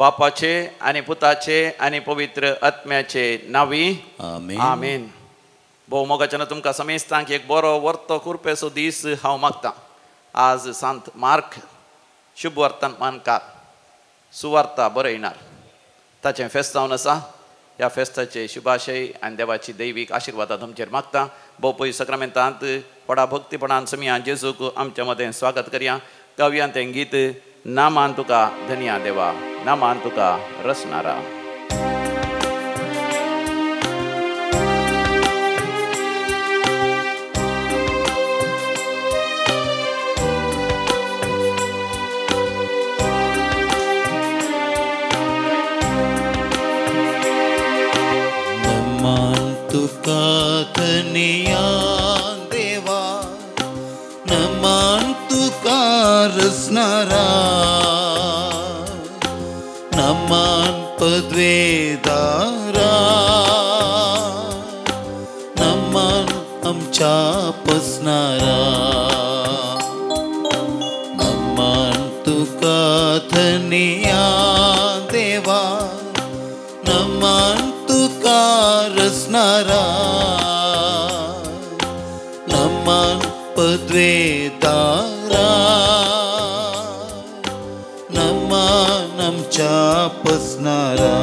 बापाचे आणि पुताचे आणि पवित्र आत्म्याचे नावी आमेन. आमेन. भोव मोगाच्यान तुमकां समेस्तांक एक बरो वर्तो कुरपेचो दीस हांव मागतां. आज सांत मार्क शुभ वर्तमानकार सुवार्ता बरयणार ताचें फेस्त जावन आसा. ह्या फेस्ताचे शुभाशय आनी देवाची दैवीक आशिर्वादा तुमचेर मागता. भोव पयस सक्रामेंतांत व्हडा भक्तीपणान समिया जेजूक आमच्या मदें स्वागत करया. गावयां तें गीत नामान तुका धन्या देवा, नामान तुका रसनारा. तुका धन्या देवा, नमान तुका रसनारा, नमान पदवेदारा, नमान आमच्या पसनारा. नमान तुका धन्या देवा, नमान तुका रसनारा, नमान पदवेदारा, नमान आमच्या पसनारा.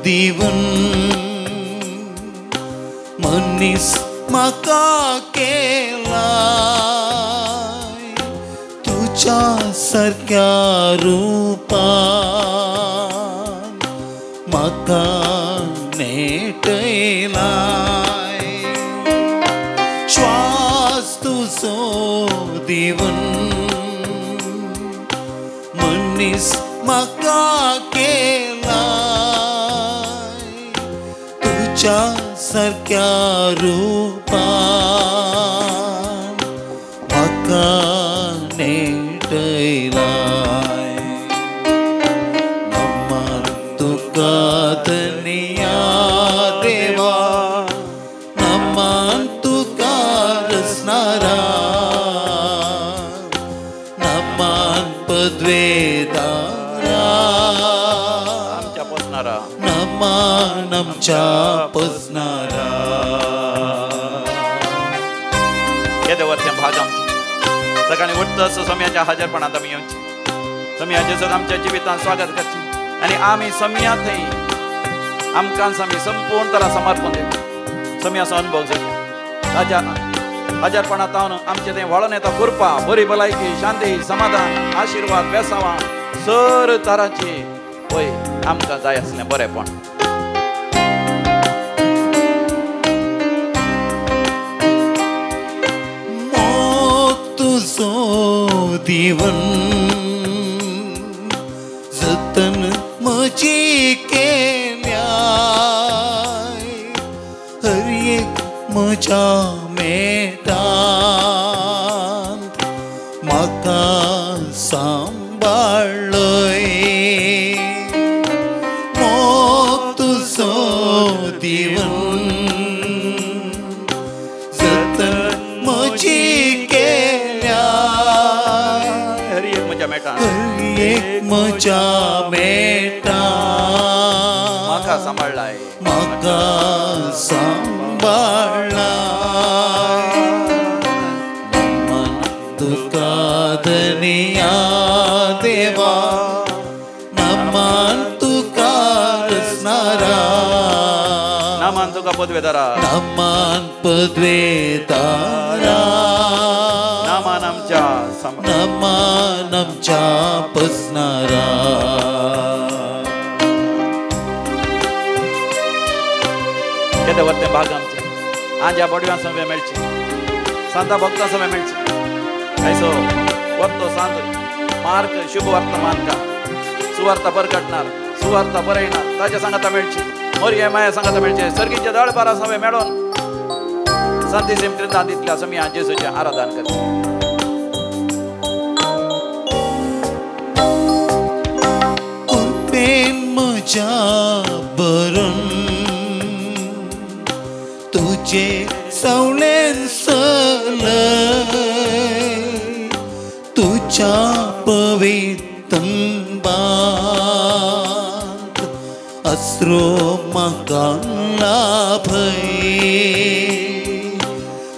दिवन मनीस म्हाका केलाय, तुझ्या सारक्या रूपान म्हाका नेटयलाय. श्वास तुजो दिवन मनीस म्हाका तुझ्या सारक्या रूपान म्हाका नेटयलाय. नमान तुका धन्या देवा, नमान तुका रसनारा, नमान पदवेदारा, आमच्या पसनारा, नमान आमच्या पसनारा. येदे वर्त्या भाग आमची सकाळी उठतच समियाच्या हजरपणात आमी येवची. समिया जेजूक आमच्या जिवितांत स्वागत करची आनी आमी समिया थंय आमकां आमी संपूर्ण तरा समर्पण दिवची. समियाचो अनुभव जाता ताज्या हजरपणांत हांव आमचें तें वळोन येता कृपा, बरी भलायकी, शांती, समाधान, आशिर्वाद, बेसांवां सर तरांची पळय आमकां जाय आसलें बरेंपण. तुझो दिवन जतन म्हजी केल्याय, हर एक म्हज्या मेटांत म्हाका सांबाळ्ळय. मोग तुजो दिवन जतन म्हजी एक म्हज्या मेटा म्हाका सांबाळ्ळाय, म्हाका सांबाळ्ळाय. नमान तुका धन्या देवा, नमान तुका रसनारा, नमान तुका पदवेदारा, नमान पदवेदारा, नमान आमच्या नमान आमच्या पसनारा. येदे वर्ते भाग आमचे आंज्या बडव्यां सवे मेळची, सांता भक्तां सवे मेळची. आयचो वर्तो सांत मार्क शुभ वर्तमानकार सुवार्ता बरकटणार, सुवार्ता बरयणार ताच्या सांगाता मेळची. मोरये माया सांगाता मेळचे सर्गीचे दळबारा सवे मेळोन शांती सेमक्रिंदा दितल्या समिया जेसूचे आराधन करता कृपेन म्हज्या बरं तुझे सवळेन सलय तुझ्या पवित्रंबात अस्रो म्हाका लाभय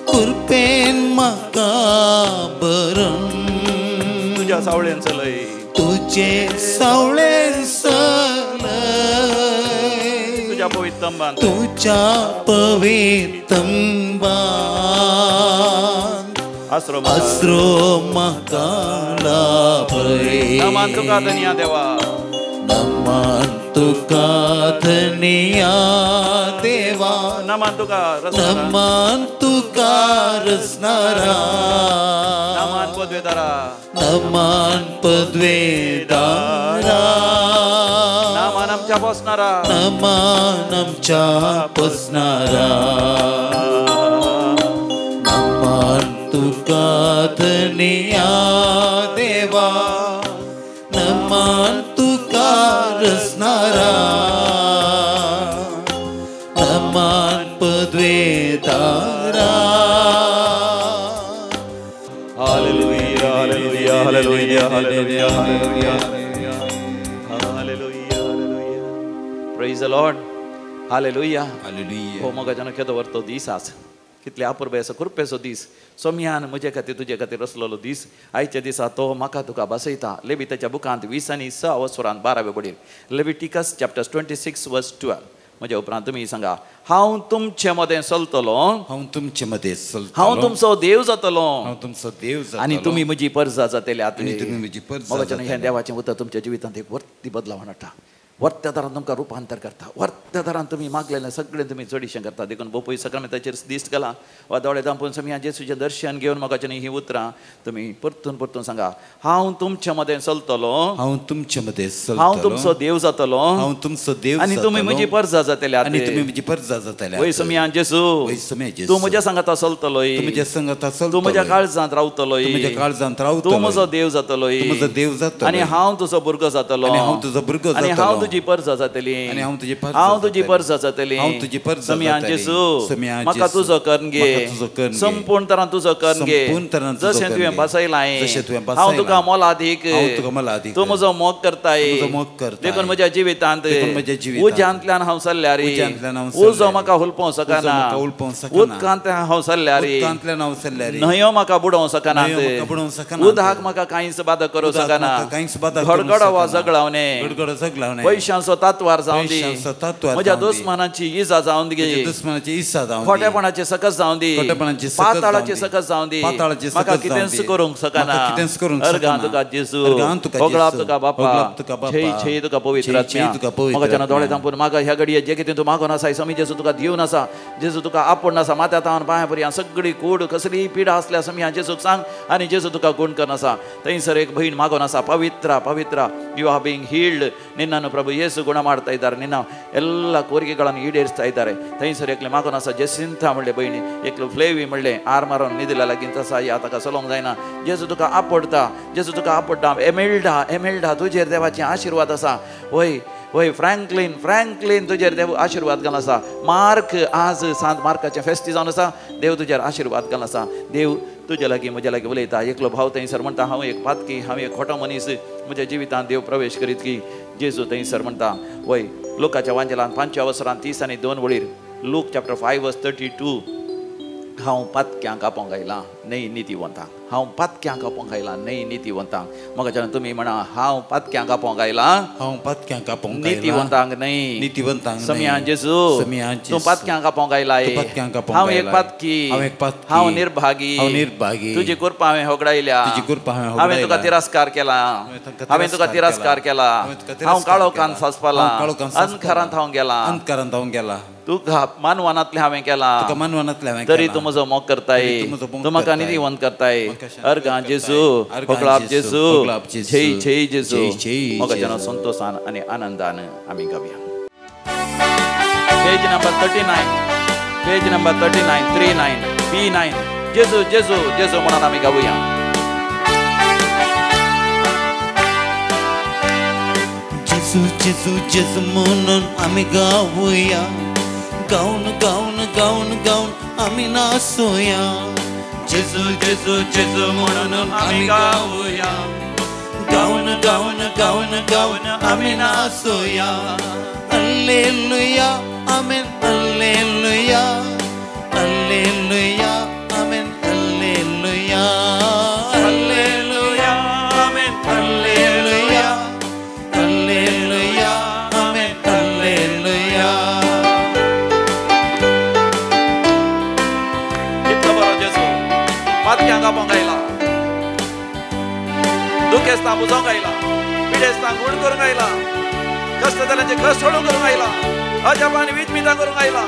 कृपेन म्हाका बरं तुझ्या सावळेन चलय तुझे सवळेन सलय तुझ्या पवित्रंबात तुझ्या पवित्रंबात अस्रो म्हाका लाभय नमन तुका धन्या देवा नमन तुका धन्या देवा नमन तुका नमन तुका रचणारा नमन पदवेदारा नमन पदवेदारा नमन आमच्या बसणारा नमन आमच्या बसणारा नमन तुका धन्या देवा नमन तुका रचणारा नमन पदवेदारा hallelujah hallelujah hallelujah hallelujah hallelujah hallelujah praise the lord hallelujah हो मोगाच्यान केदो वरतो दीस आज कितले अपुर्बेसो कृपेचो दीस सोम्यान म्हजे खातीर तुजे खातीर रचलेलो दीस आयच्या दिसा तो म्हाका तुका बसयता लेविताच्या बुकांत 20 आनी 6 सुरान 12 बडीर लेविटिकस चॅप्टर 26 वर्स 12 म्हज्या उपरांत तुमी सांगा हांव तुमचे मदें चलतलो हांव तुमचे मध्ये चलतलो हांव तुमचो देव जातलो हांव तुमचो देव जातलो आनी तुमी म्हजी परजा जातले आनी तुमी म्हजी परजा मोगाच्यान हें जातले. देवाचें उतर तुमच्या जिवितांत एक वर्ती बदलावण हाडटा वर्त्या दारान तुमकां रुपांतर करता वर्त्या दारान तुमी मागलेलें सगळें तुमी चडशें करता देखून बोपय सक्रमेताचेर दिश्ट घाला वा दोळे दांपून समिया जेसूचें दर्शन घेवन मोगाच्यान ही उतरां तुमी परतून परतून सांगा हांव तुमचे मदें चलतलो हांव तुमचे मध्ये चलतलो हांव तुमचो देव जातलो हांव तुमचो देव आनी तुमी म्हजी परजा जातले आनी तुमी म्हजी परजा जातले वय समिया जेसू वय समिया जेसू तूं म्हज्या सांगाता चलतलोय तूं म्हज्या संगता चलतलो तूं म्हज्या काळजांत रावतलोय तूं म्हज्या काळजांत रावतलो तूं म्हजो देव जातलोय तूं म्हजो देव जातलो आनी हांव तुजो भुरगो जातलो आनी हांव तुजो भुरगो आनी जातलो हांव तुजी परजा जातली आनी हांव तुजी परजा हांव तुजी जातली. परजा जातली हांव तुजी परजा समिया जातली. जेसू समिया म्हाका जेसू. तुजो कर्ण घे म्हाका तुजो कर्ण घे. संपूर्ण तरान तुजो कर्ण घे संपूर्ण तरान तुजो जशें कर्ण तुवें घे. बसयलां जशें तुवें हांव बसयलां. तुका मोलादीक हांव तुका मोलादीक तूं म्हजो मोग करताय तूं म्हजो मोग करताय. देखून म्हज्या जिवितांत देखून म्हज्या जिवितांत उज्यांतल्यान हांव सल्ल्या रे उज्यांतल्यान हांव उजो सल्ल्या रे. म्हाका हुलपोवं उजो सकना म्हाका हुलपोवं सकना. उदकांत हांव सल्ल्या रे उदकांतल्यान हांव सल्ल्या रे न्हंयो म्हाका बुडोवं सकना न्हंयो म्हाका बुडोवं सकना. उदकाक म्हाका कांयच बाधा करूं उदकाक सकना म्हाका कांयच बाधा करूं गडगडो वा सकना. जगलावणे गडगडो जगलावणे. पयशांचो तातवार जावं दी पयशांचो तातवार म्हज्या जावं दी. दुस्मानाची इजा जावं दी म्हज्या दुस्मानाची इसा जावं दी. खोटेपणाचे सकस जावं दी खोटेपणाचे सकस पाताळाचे जावं दी. सकस जावं दी पाताळाचे सकस म्हाका जावं कितेंच दी. करूंक सकना म्हाका कितेंच करूंक अर्गां सकना. तुका जेसू अर्गां तुका होगळाप जेसू. तुका बापा होगळाप तुका बापा. छय छय तुका पवित्र छय आत्म्या छय तुका पवित्र म्हाका आत्म्या. दोळे तांपून म्हाका ह्या घडये जे कितें तूं मागून आसा समी जेसू तुका दिवन आसा जेसू तुका आपूण आसा माथ्या तावन पांया पर्यंत सगळी कूड कसली पिडा आसल्या समी ह्या जेसूक सांग आनी जेसू तुका गुण करन आसा थंयसर एक बहीण मागून आसा पवित्र पवित्र ಯು ಆರ್ ಬೀಯಿಂಗ್ ಹೀಲ್ಡ್ ನಿನ್ನನ್ನು ಪ್ರಭು ಯೇಸು ಗುಣ ಮಾಡ್ತಾ ಇದ್ದಾರೆ ನಿನ್ನ ಎಲ್ಲ ಕೋರಿಕೆಗಳನ್ನು ಈಡೇರಿಸ್ತಾ ಇದ್ದಾರೆ ಥೈಸರ್ एकले मागून आसा जेसिंथा म्हणले बहिणी एकलो फ्लेवी म्हणले आर मारून निदिला लागीन तसा या ताका चलोंक जायना जेसू तुका आपडता जेसू तुका आपडटा एमेल्डा तुजेर देवाचे आशिर्वाद आसा वय वय फ्रँकलीन तुजेर देव आशिर्वाद घालून आसा मार्क आज सांत मार्काचें फेस्ती जावन आसा देव तुजेर आशिर्वाद घालून आसा देव तुजे लागीं म्हज्या लागीं उलयता एकलो भाव थंयसर म्हणटा हांव एक पातकी हांव एक खोटो मनीस म्हज्या जिवितांत देव प्रवेश करीत की जेजू थंयसर म्हणटा वय लोकाच्या वांजेलान 5 आनी 2 वळीर लूक चॅप्टर 5:32 हांव पातक्यांक आपोंक आयलां न्हय नितीवंतांक हांव पातक्यांक आपोंक आयलां न्हय नितीवंतांक म्हाका तुमी म्हणा हांव पातक्यांक आपोंक आयलां हांव पातक्यांक आपोंक नितीवंतांक न्हय नितीवंतांक समियान जेजू तूं पातक्यांक आपोंक आयलाय हांव एक पातकी हांव निर्भागी तुजी कृपा हांवें होगडायल्या हांवें तुका तिरस्कार केला हांव काळोखांत सांचपालां अंधकारांत हांव गेलां तुका मानवानांतलें हांवें केलां तरी तूं म्हजो मोग करताय तूं म्हाका नितीवंत करताय अर्गां जेजू होगळाप जेजू जय जेजू मोगाच्या संतोषान आनी आनंदान आमी गावया page number 39, page number 39, 39, B9. जेजू जेजू जेजू म्हणून आम्ही गाऊया. जेजू जेजू जेजू म्हणून आम्ही गाऊया. गाऊन गाऊन गाऊन गाऊन आम्ही नाचूया. जेजू जेजू जेजू म्हणून आम्ही गाऊया. गाऊन गाऊन गाऊन गाऊन आम्ही नाचूया. हल्लेलुया आमेन हल्लेलुया हल्लेलुया आमेन हल्लेलुया हल्लेलुया आमेन हल्लेलुया हल्लेलुया आमेन हल्लेलुया. इतकं बरं जेजू मातक्यांका पंगायला, दुखेस्तां बुजोवंक आयला, पिडेस्तां गुण करूंक आयला, कष्ट जाल्यांचे कष्ट सोडून करूंक आयला, अजापान विधमितां करूंक आयला.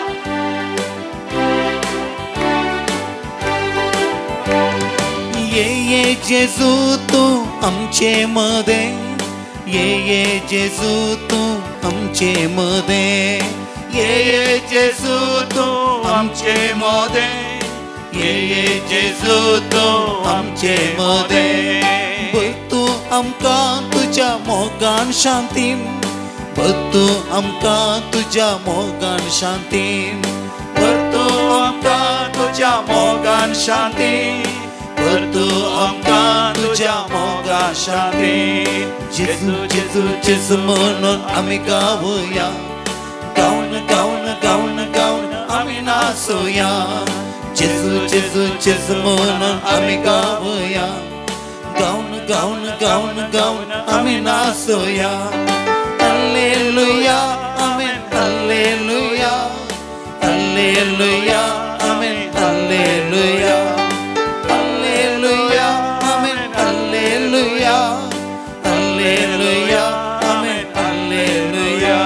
ये जेजू तू आमचे मध्ये. ये जेजू तू आमचे मध्ये. ये जेजू तू आमचे मध्ये. ये जेजू तू आमचे मध्ये. तू आमका तुझ्या मोगान शांतीन. तू आमका तुझ्या मोगान शांतीन. तू आमका तुझ्या मोगान शांतीन. तू आमका तुझ्या मोगान शांतीन. जेजू जेजू जेजू म्हणून आम्ही गाऊया. गाऊन गाऊन गाऊन गाऊन आम्ही नाचूया. जेजू जेजू जेजू म्हणून आम्ही गाऊया. गाऊन गाऊन गाऊन गाऊन आम्ही नाचूया. हल्लेलुया आमेन हल्लेलुया हल्लेलुया आमेन हल्लेलुया हल्लेलुया आमेन हल्लेलुया हल्लेलुया आमेन हल्लेलुया.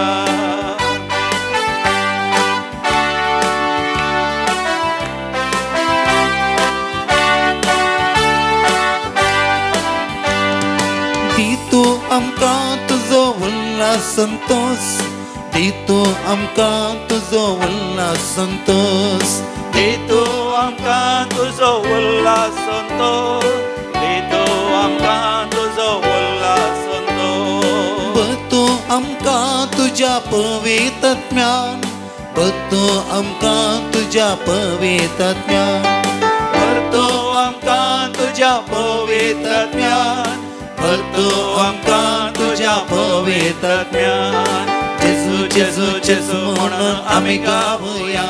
तू आमका तुझो उल्हास संतोष. तू आमका तुझो उल्हास संतोष. तू आमका तुझो उल्हास संतोष. तू आमका तुझो उल्हास संतोष. तू आमका तुझ्या पवित्र ज्ञान. तू आमका तुझ्या पवित्र ज्ञान. तू आमका तुझ्या पवित्र ज्ञान. तू आमका तुझ्या पवित्र ज्ञान. जेजू जेजू जेजू म्हणून आम्ही गाऊया.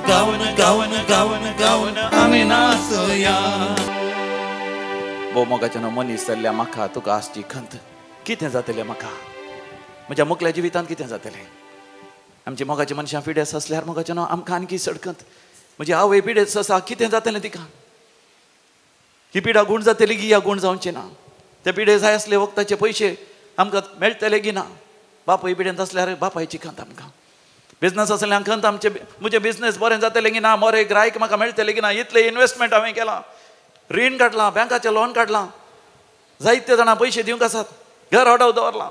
गाऊन गाऊन गाऊन गाऊन आम्ही नाचूया. भोव मोगाच्यान मनीस जाल्ल्या म्हाका तुका आसची खंत. कितें जातलें म्हाका? म्हज्या मुखल्या जिवितांत कितें जातलें? आमची मोगाची मनशां पिडेस आसल्यार मोगाच्यान आमकां आनकी सडकंत. म्हजी आवय पिडेस आसा, कितें जातलें तिका? ही पिडा गूण जातली की ह्या गूण जावची ना? ते पिडे जाय आसले वखदाचे पयशे आमकां मेळटले की ना? बापूय पिडेंत आसल्यार बापायची खंत आमकां. बिझनस आसल्यार खंत आमचे म्हजे बिझनस बरें जातलें की ना? मोरे गिरायक म्हाका मेळटलें की ना? इतले इन्वेस्टमेंट हांवें केलां, रीण काडलां, बँकाचें लोन काडलां, जायते जाणां पयशे दिवंक आसात, घर अडव दवरलां,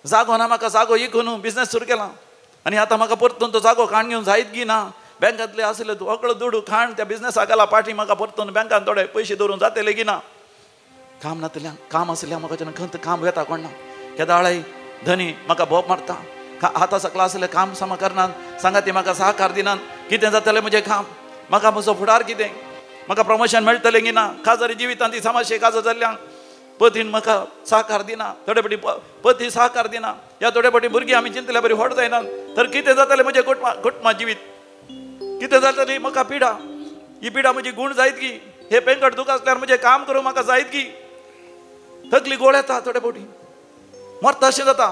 जागो ना म्हाका, जागो इकून बिझनस सुरू केला. आनी आतां म्हाका परतून तो जागो खाण घेवन जायत की ना? बँकांतले आसले अकळो दुडू खाण त्या बिझनसाक घाला पाटी, म्हाका परतून बँकान थोडे पयशे दवरून जातले की ना? काम नातल्यान काम आसल्यार म्हाका खंत काम घेता कोण ना? केदां आळाय धनी म्हाका भोप मारता. हाता सकला आसले काम सामा करनात, सांगाती म्हाका सहकार दिनात. कितें जातलें म्हजें काम? म्हाका म्हजो फुडार कितें? म्हाका प्रमोशन मेळटलें की ना? काजरी जिवितांत ती समाशे काजर जाल्ल्यांक पतीन म्हाका सहकार दिना, थोडे फावटी पती सहकार दिना, ह्या थोडे फावटी भुरगीं आमी चिंतल्या बरी व्हड जायनात. तर कितें जातलें म्हजें कुटुंबा जिवीत? कितें जातली म्हाका पिडा? ही पिडा म्हजी गूण जायत की? हे पेंकट दुख आसल्यार म्हजें काम करूंक म्हाका जायत की? थकली गोळ येता, थोडे फावटी मरता अशें जाता.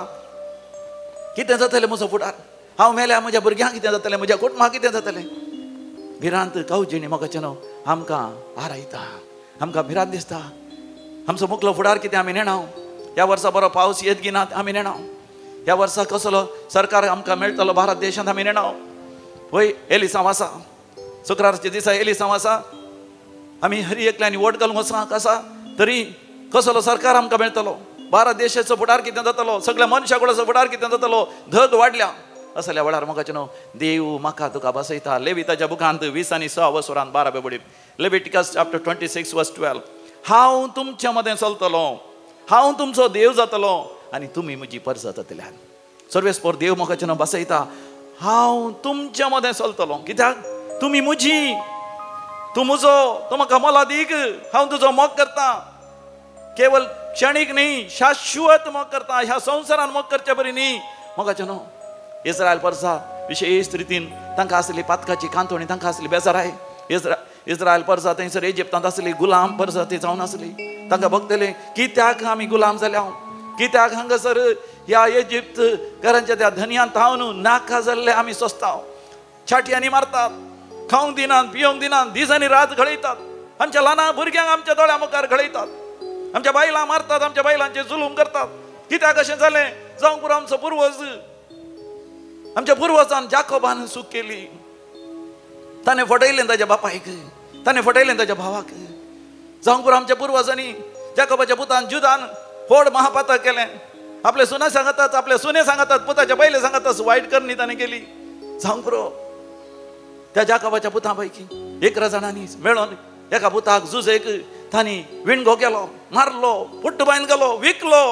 कितें जातलें म्हजो फुडार? हांव मेल्यार म्हज्या भुरग्यांक कितें जातलें? म्हज्या कुटुंबाक कितें जातलें? भिरांत कावजिणी मोगाच्यान आमकां हारायता, आमकां भिरांत दिसता. आमचो मुखलो फुडार कितें आमी नेणाव? ह्या वर्सा बरो पावस येत की ना आमी नेणाव? ह्या वर्सा कसलो सरकार आमकां मेळटलो भारत देशांत आमी नेणाव? वय एलिसांव आसा, शुक्रारच्या दिसा एलिसांव आसा, आमी हरी एकल्यांनी वोट घालूंक वचूंक आसा, तरी कसलो सरकार आमकां मेळटलो? भारत देशाचो फुडार कितें जातलो? सगळ्या मनशाकुळाचो फुडार कितें जातलो? धग वाडल्या, असल्या वेळार म्हाका न्हू देव म्हाका तुका बसयता. लेविताच्या बुकांत 20 आनी 6 वसरांत 12 वडीत लेविटिकस चॅप्टर 26 वर्स 12 हांव तुमच्या मदें चलतलो, हांव तुमचो देव जातलो आनी तुमी म्हजी परजा जातल्यान. सर्वेस्पर देव म्हाका न्हू बसयता, हांव तुमच्या मदें चलतलो. कित्याक तुमी म्हजी, तूं म्हजो, तूं म्हाका मोला दीक, हांव तुजो मोग करता. केवळ क्षणीक न्ही, शाश्वत मोग करता. ह्या संवसारान मोग करचे बरी न्ही. मोगाचे न्हू इस्रायल परसा विशेष रितीन तांकां आसली पातकाची कांतोणी, तांकां आसली बेजाराय. इस्रायल परसा थंयसर इजिप्तांत आसली गुलाम परसा ती जावन आसली. तांकां बगतले कित्याक आमी गुलाम जाल्या, कित्याक हांगासर ह्या इजिप्त घरांच्या त्या धनयांत हांव न्हू नाका जाल्ले आमी सोंसता. छाटयांनी मारतात, खावंक दिनात, पियोंक दिनात, दीस आनी रात घडयतात. आमच्या ल्हान भुरग्यांक आमच्या दोळ्या मुखार घडयतात. आमच्या बायलां मारतात, आमच्या बायलांचे जुलूम करतात. कित्याक अशें जालें? जावंक पुरो आमचो पुर्वज, आमच्या पुर्वजान जाकोबान चूक केली. ताणें फटयलें ताच्या बापायक, ताणें फटयलें ताच्या भावाक. जावंक पुरो आमच्या पुर्वजांनी जाकोबाच्या पुतान जुदान फोड महापातक केलें. आपले सुने सांगतात, आपले सुने सांगतात, पुताच्या पयले सांगतात वायट करणी ताणें केली. जावंक पुरो त्या जाकोबाच्या पुतां पैकी 11 जाणांनी मेळोन एका पुताक झुजेक तांणी विणगो केलो, मारलो, पुट्ट बांद गेलो, विकलो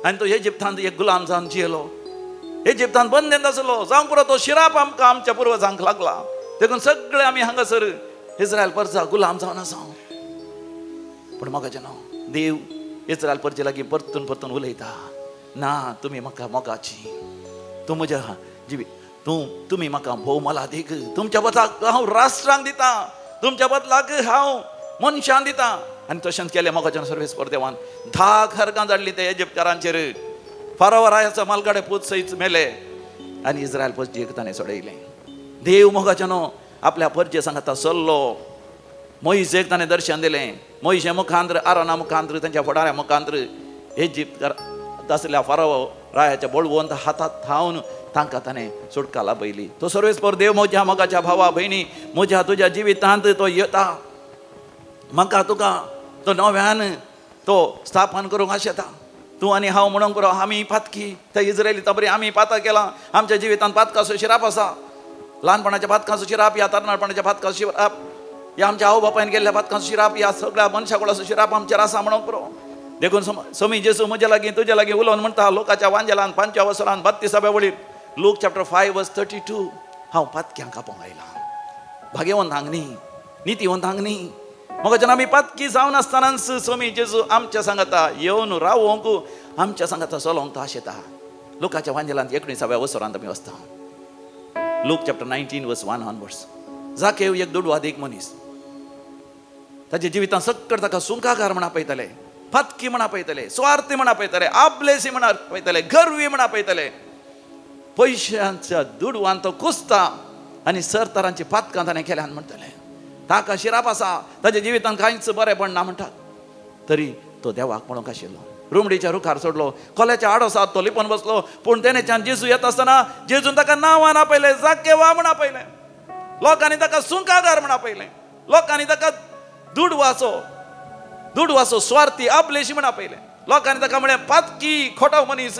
आनी तो इजिप्तांत एक गुलाम जावन जियेलो. इजिप्तांत बंदेंत आसलो. जावंक पुरो तो शिराप आमकां आमच्या पुर्वजांक लागला. देखून सगळे आमी हांगासर इस्रायल परजा गुलाम जावन आसा. पूण मोगाचें न्हू देव इस्रायल परजे लागीं परतून परतून उलयता, ना तुमी म्हाका मोगाची, तूं म्हज्या तुमी म्हाका भोव मोला दीक. तुमच्या बदलाक हांव राष्ट्रांक दिता, तुमच्या बदलाक हांव मनशांक दिता. आनी तशेंच केलें मोगाचें सर्वेस्पर देवान. 10 खरगां धाडलीं ते इजिप्तकारांचेर. फाराव रायाचो मालगाडे पूत सयत मेले आनी इस्रायल परजेक ताणें सोडयलें. देव मोगाचें न्हू आपल्या परजे सांगता चल्लो. मोइशेक ताणें दर्शन दिलें. मोइशे मुखांत्र, आरोना मुखांत्र, तांच्या फुडाऱ्या मुखांत्र इजिप्त आसल्या फाराव रायाच्या बळवंत हातांत थावन तांकां ताणें सुटका लाभयली. तो सर्वेस्पर देव म्हज्या मोगाच्या भावा भयणी, म्हज्या तुज्या जिवितांत तो येता. म्हाका तुका तो नव्यान तो स्थापन करूंक आशेता. तूं आनी हांव म्हणून पुरो आमी पातकी, त्या इस्रायली तबरी आमी पातक केलां. आमच्या जिवितांत पातकाचो शिराप आसा. ल्हानपणाच्या पातकाचो शिराप, या तरणाटपणाच्या पातकाचो शिराप, या आमच्या आवय बापायन केल्ल्या पातकाचो शिराप, या सगळ्या मनशाकुळाचो शिराप आमचेर आसा म्हणून पुरो. देखून समी जेसू म्हजे लागीं तुजे लागीं उलोवन म्हणटा लोकाच्या वांजेलान 5 वसरान 32 वडीर लूक चॅप्टर 5 वर्स 32 हांव पातक्यांक आपोवंक आयलां. भाग्यवंतांक न्ही, नितीवंतांक न्ही. मोगाचें आमी पातकी जावन आसतनाच समी जेजू आमच्या सांगता येवन रावोंक, आमच्या सांगता चलोंक तो आशेता. लोकाच्या वांजेलांत 19 वसरांत आमी वचता. लूक चॅप्टर 19 वर्स 1 ऑनवर्ड्स. जाकेव एक दुडवादीक मनीस. ताच्या जिवितांत सक्कड ताका सुंकाकार म्हणा पळयतले, फातकी म्हणा पळयतले, स्वार्थी म्हणा पळयतले, आपलेसी म्हणा पळयतले, गर्वी म्हणा पळयतले. पयशांच्या दुडवान तो कुसता आनी सरतारांची पातकां ताणें केल्यान म्हणटले. ताका शिराप आसा, ताच्या जिवितांत कांयच बरेंपण ना म्हणटात. तरी तो देवाक म्हणूंक आशिल्लो. रुमडीच्या रुखार सोडलो. कोल्याच्या आडोसात तो लिपोवन बसलो. पूण तेणेच्यान जेजू येता आसतना जेजून ताका नांवां आपयलें, जाकेवा म्हण आपयलें. लोकांनी ताका सुंकागार म्हण आपयलें. लोकांनी ताका दुडवासो स्वार्थी आपलेशी म्हण आपयलें. लोकांनी ताका म्हळें पातकी, खोटो मनीस,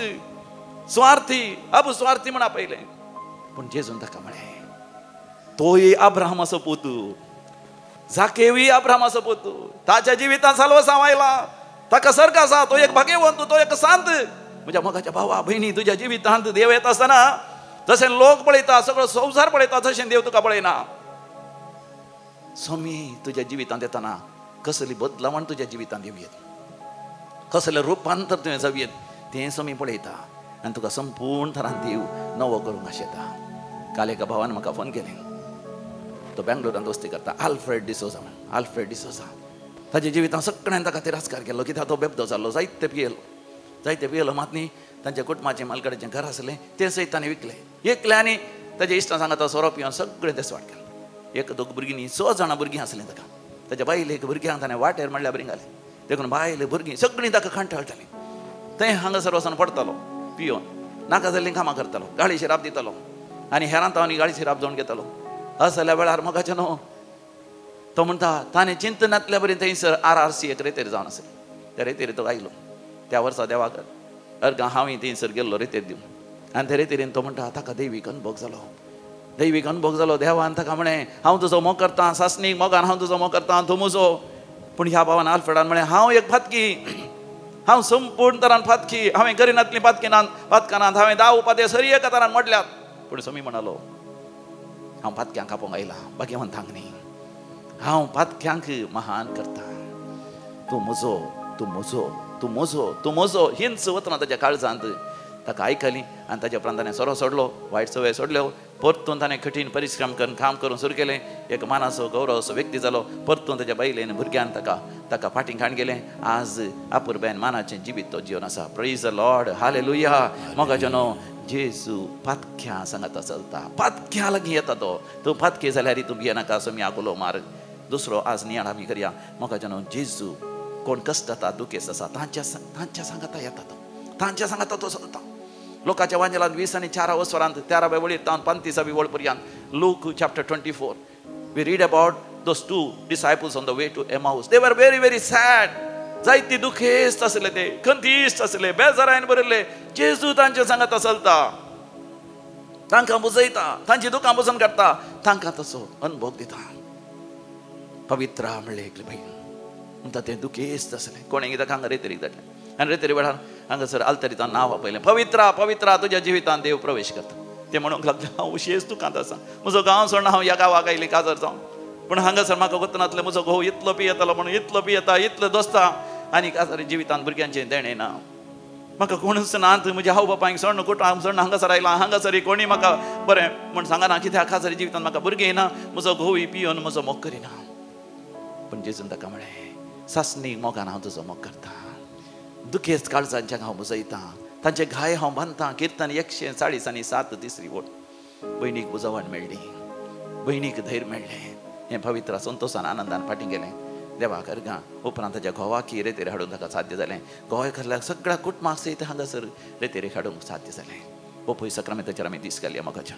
स्वार्थी, स्वार्थी म्हण आपयलें. पूण जेजून ताका म्हळें तोय अब्राहमाचो पुतू, जाकेवी अब्राहमाचो पुतू. ताच्या जिवितांत साल्वसांव आयला. ताका सर्ग आसा. तो एक भाग्यवंत, तो एक सांत. म्हज्या मोगाच्या भावा भयणी, तुज्या जिवितांत देव येता आसतना जशें लोक पळयता, सगळो संवसार पळयता, तशें देव तुका पळयना. समी तुज्या जिवितांत येतना कसली बदलावण तुज्या जिवितांत येवयेत, कसलें रुपांतर तुवें जावयेत तें समी पळयता. आनी तुका संपूर्ण तरान देव नवो करूंक आशेता. काल एका भावान म्हाका फोन केलें. तो बेंगलोरांत वस्ती करता. आल्फ्रेड डिसोजा म्हणून. आल्फ्रेड डिसोजा ताच्या जिवितांत सगळ्यांनी ताका तिरस्कार केलो. कित्याक तो बेबदो जाल्लो, जायते पियेलो. मात न्ही तांच्या कुटुंबाचें मालगाडीचें घर आसलें तें सयत ताणें विकलें आनी ताच्या इश्टां सांगता सोरो पिवन सगळें देसवाट केलें. 1-2 भुरगीं न्ही, 6 जाणां भुरगीं आसलीं ताका. ताच्या बायलेक भुरग्यांक ताणें वाटेर म्हणल्यार बरीं घालें. देखून बायले भुरगीं सगळीं ताका खांटाळटालीं. तें हांगासर वचून पडतालो पियोन, नाका जाल्लीं कामां करतालो, गाळी शिराप दितालो आनी हेरांत हांव गाळी शिराप जावन घेतालो. असल्या वेळार मोगाचें न्हू तो म्हणटा ताणें चिंतनांतल्या बरी थंयसर RRC एक रेतेर जावन आसली. त्या रेतेर तो आयलो. त्या वर्सा देवाक अर्गां हांवूय थंयसर गेल्लो रेतेर दिवन. आनी ते रितीन तो म्हणटा ताका दैवीक अनुभव जालो. दैवीक अनुभव जालो. देवान ताका म्हळें हांव तुजो मोग करतां, सासणीक मोगान हांव तुजो मोग करतां, तूं म्हजो. पूण ह्या भावान आल्फ्रेडान म्हळें हांव एक फातकी, हांव संपूर्ण तरान फातकी, हांवें गरिनांतली पातकानांत हांवें 10 उपाधे सरी एका तरान मोडल्यात. पूण समी म्हणालो हांव फातक्यांक आपोवंक आयला, भाग्यवंतांक न्ही. हांव फातक्यांक महान करता. तूं म्हजो, तूं म्हजो, तूं म्हजो, तूं म्हजो. हिंच वतना ताच्या काळजांत ताका आयकली आनी ताच्या उपरांत ताणें सोरो सोडलो, वायट सवय सोडल्यो. परतून ताणें कठीण परिश्रम करून काम करून सुरू केलें. एक मानाचो गौरवसो व्यक्ती जालो. परतून ताच्या बायलेन भुरग्यान ताका फाटीं खाण गेलें. आज आपुरब्यान मानाचें जिवीत तो जीवन आसा. Praise the lord, hallelujah. मोगाचो न्हू, जेजू फातक्या सांगाता चलता, फातक्या लागीं येता तो. तूं फातके जाल्यार तूं भियेनाका असो मी आगोलो मार. दुसरो आज नियाळ आमी करया. मोगाचो न्हू, जेजू कोण कश्ट जाता, दुखेस्त आसा तांच्या सांगाता येता तो, तांच्या सांगाता तो चलता. लोकांच्या वांजेलांत 20 आनी 4 वस्वरांत 13व्या वळीर तावन 35व्या वळ पर्यंत look chapter 24 we read about those 2 disciples on the way to Emmaus. They were very very sad. जायती दुखेस्त आसले, ते खंतीश्ट आसले, बेजारान भरिल्ले. जेजू तांच्या सांगाता चलता, तांकां बुजयता, तांची दुखां बसून काडटा, तांकां तसो अनुभव दिता. पवित्रा म्हणलें एक बहीण म्हणटा तें दुखेस्त आसलें. कोणें कित्याक हांगा रेतरीक धाडलें आनी रेतरी वेळार हांगासर आल्तरीतान नांव आपयलें, पवित्रा पवित्रा तुज्या जिवितांत देव प्रवेश करता. ते म्हणूंक लागले हांव उशेच दुखांत आसा, म्हजो गांव सोडून हांव ह्या गांवाक आयलें काजर जावन. पूण हांगासर म्हाका वतनातलें म्हजो घोव इतलो पियेतालो म्हणून इतलो पियेता, इतलो दोस्ता, आनी काजर जिवितांत भुरग्यांचें देणें ना. म्हाका कोणूच ना, म्हज्या आवय बापायक सोडून कुटुंब सोडून हांगासर आयलां. हांगासर कोणी म्हाका बरें म्हण सांगना, कित्याक काजर जिवितांत म्हाका भुरगें ना, म्हजो घोवूय पियोन म्हजो मोग करिना. पूण जेजून ताका म्हळें सासणीक मोगान हांव तुजो मोग करता, दुखेस्त काळजांच्याक हांव बुजयतां, तांचे घाय हांव बांदतां. किर्तन 140 आनी 7 तिसरी वळ. भयणीक बुजवण मेळ्ळी, भयणीक धैर्य मेळ्ळें. हें पवित्र संतोशान आनंदान फाटीं गेलें. देवाक अर्गां. उपरांत ताच्या घोवाक रेतेर हाडून ताका साध्य जालें. घोवा कडल्या सगळ्या कुटुंबाक सयत हांगासर रेतेर हाडूंक साध्य जालें. ओपय सक्रामेंताचेर आमी दीस केले मोगाच्या.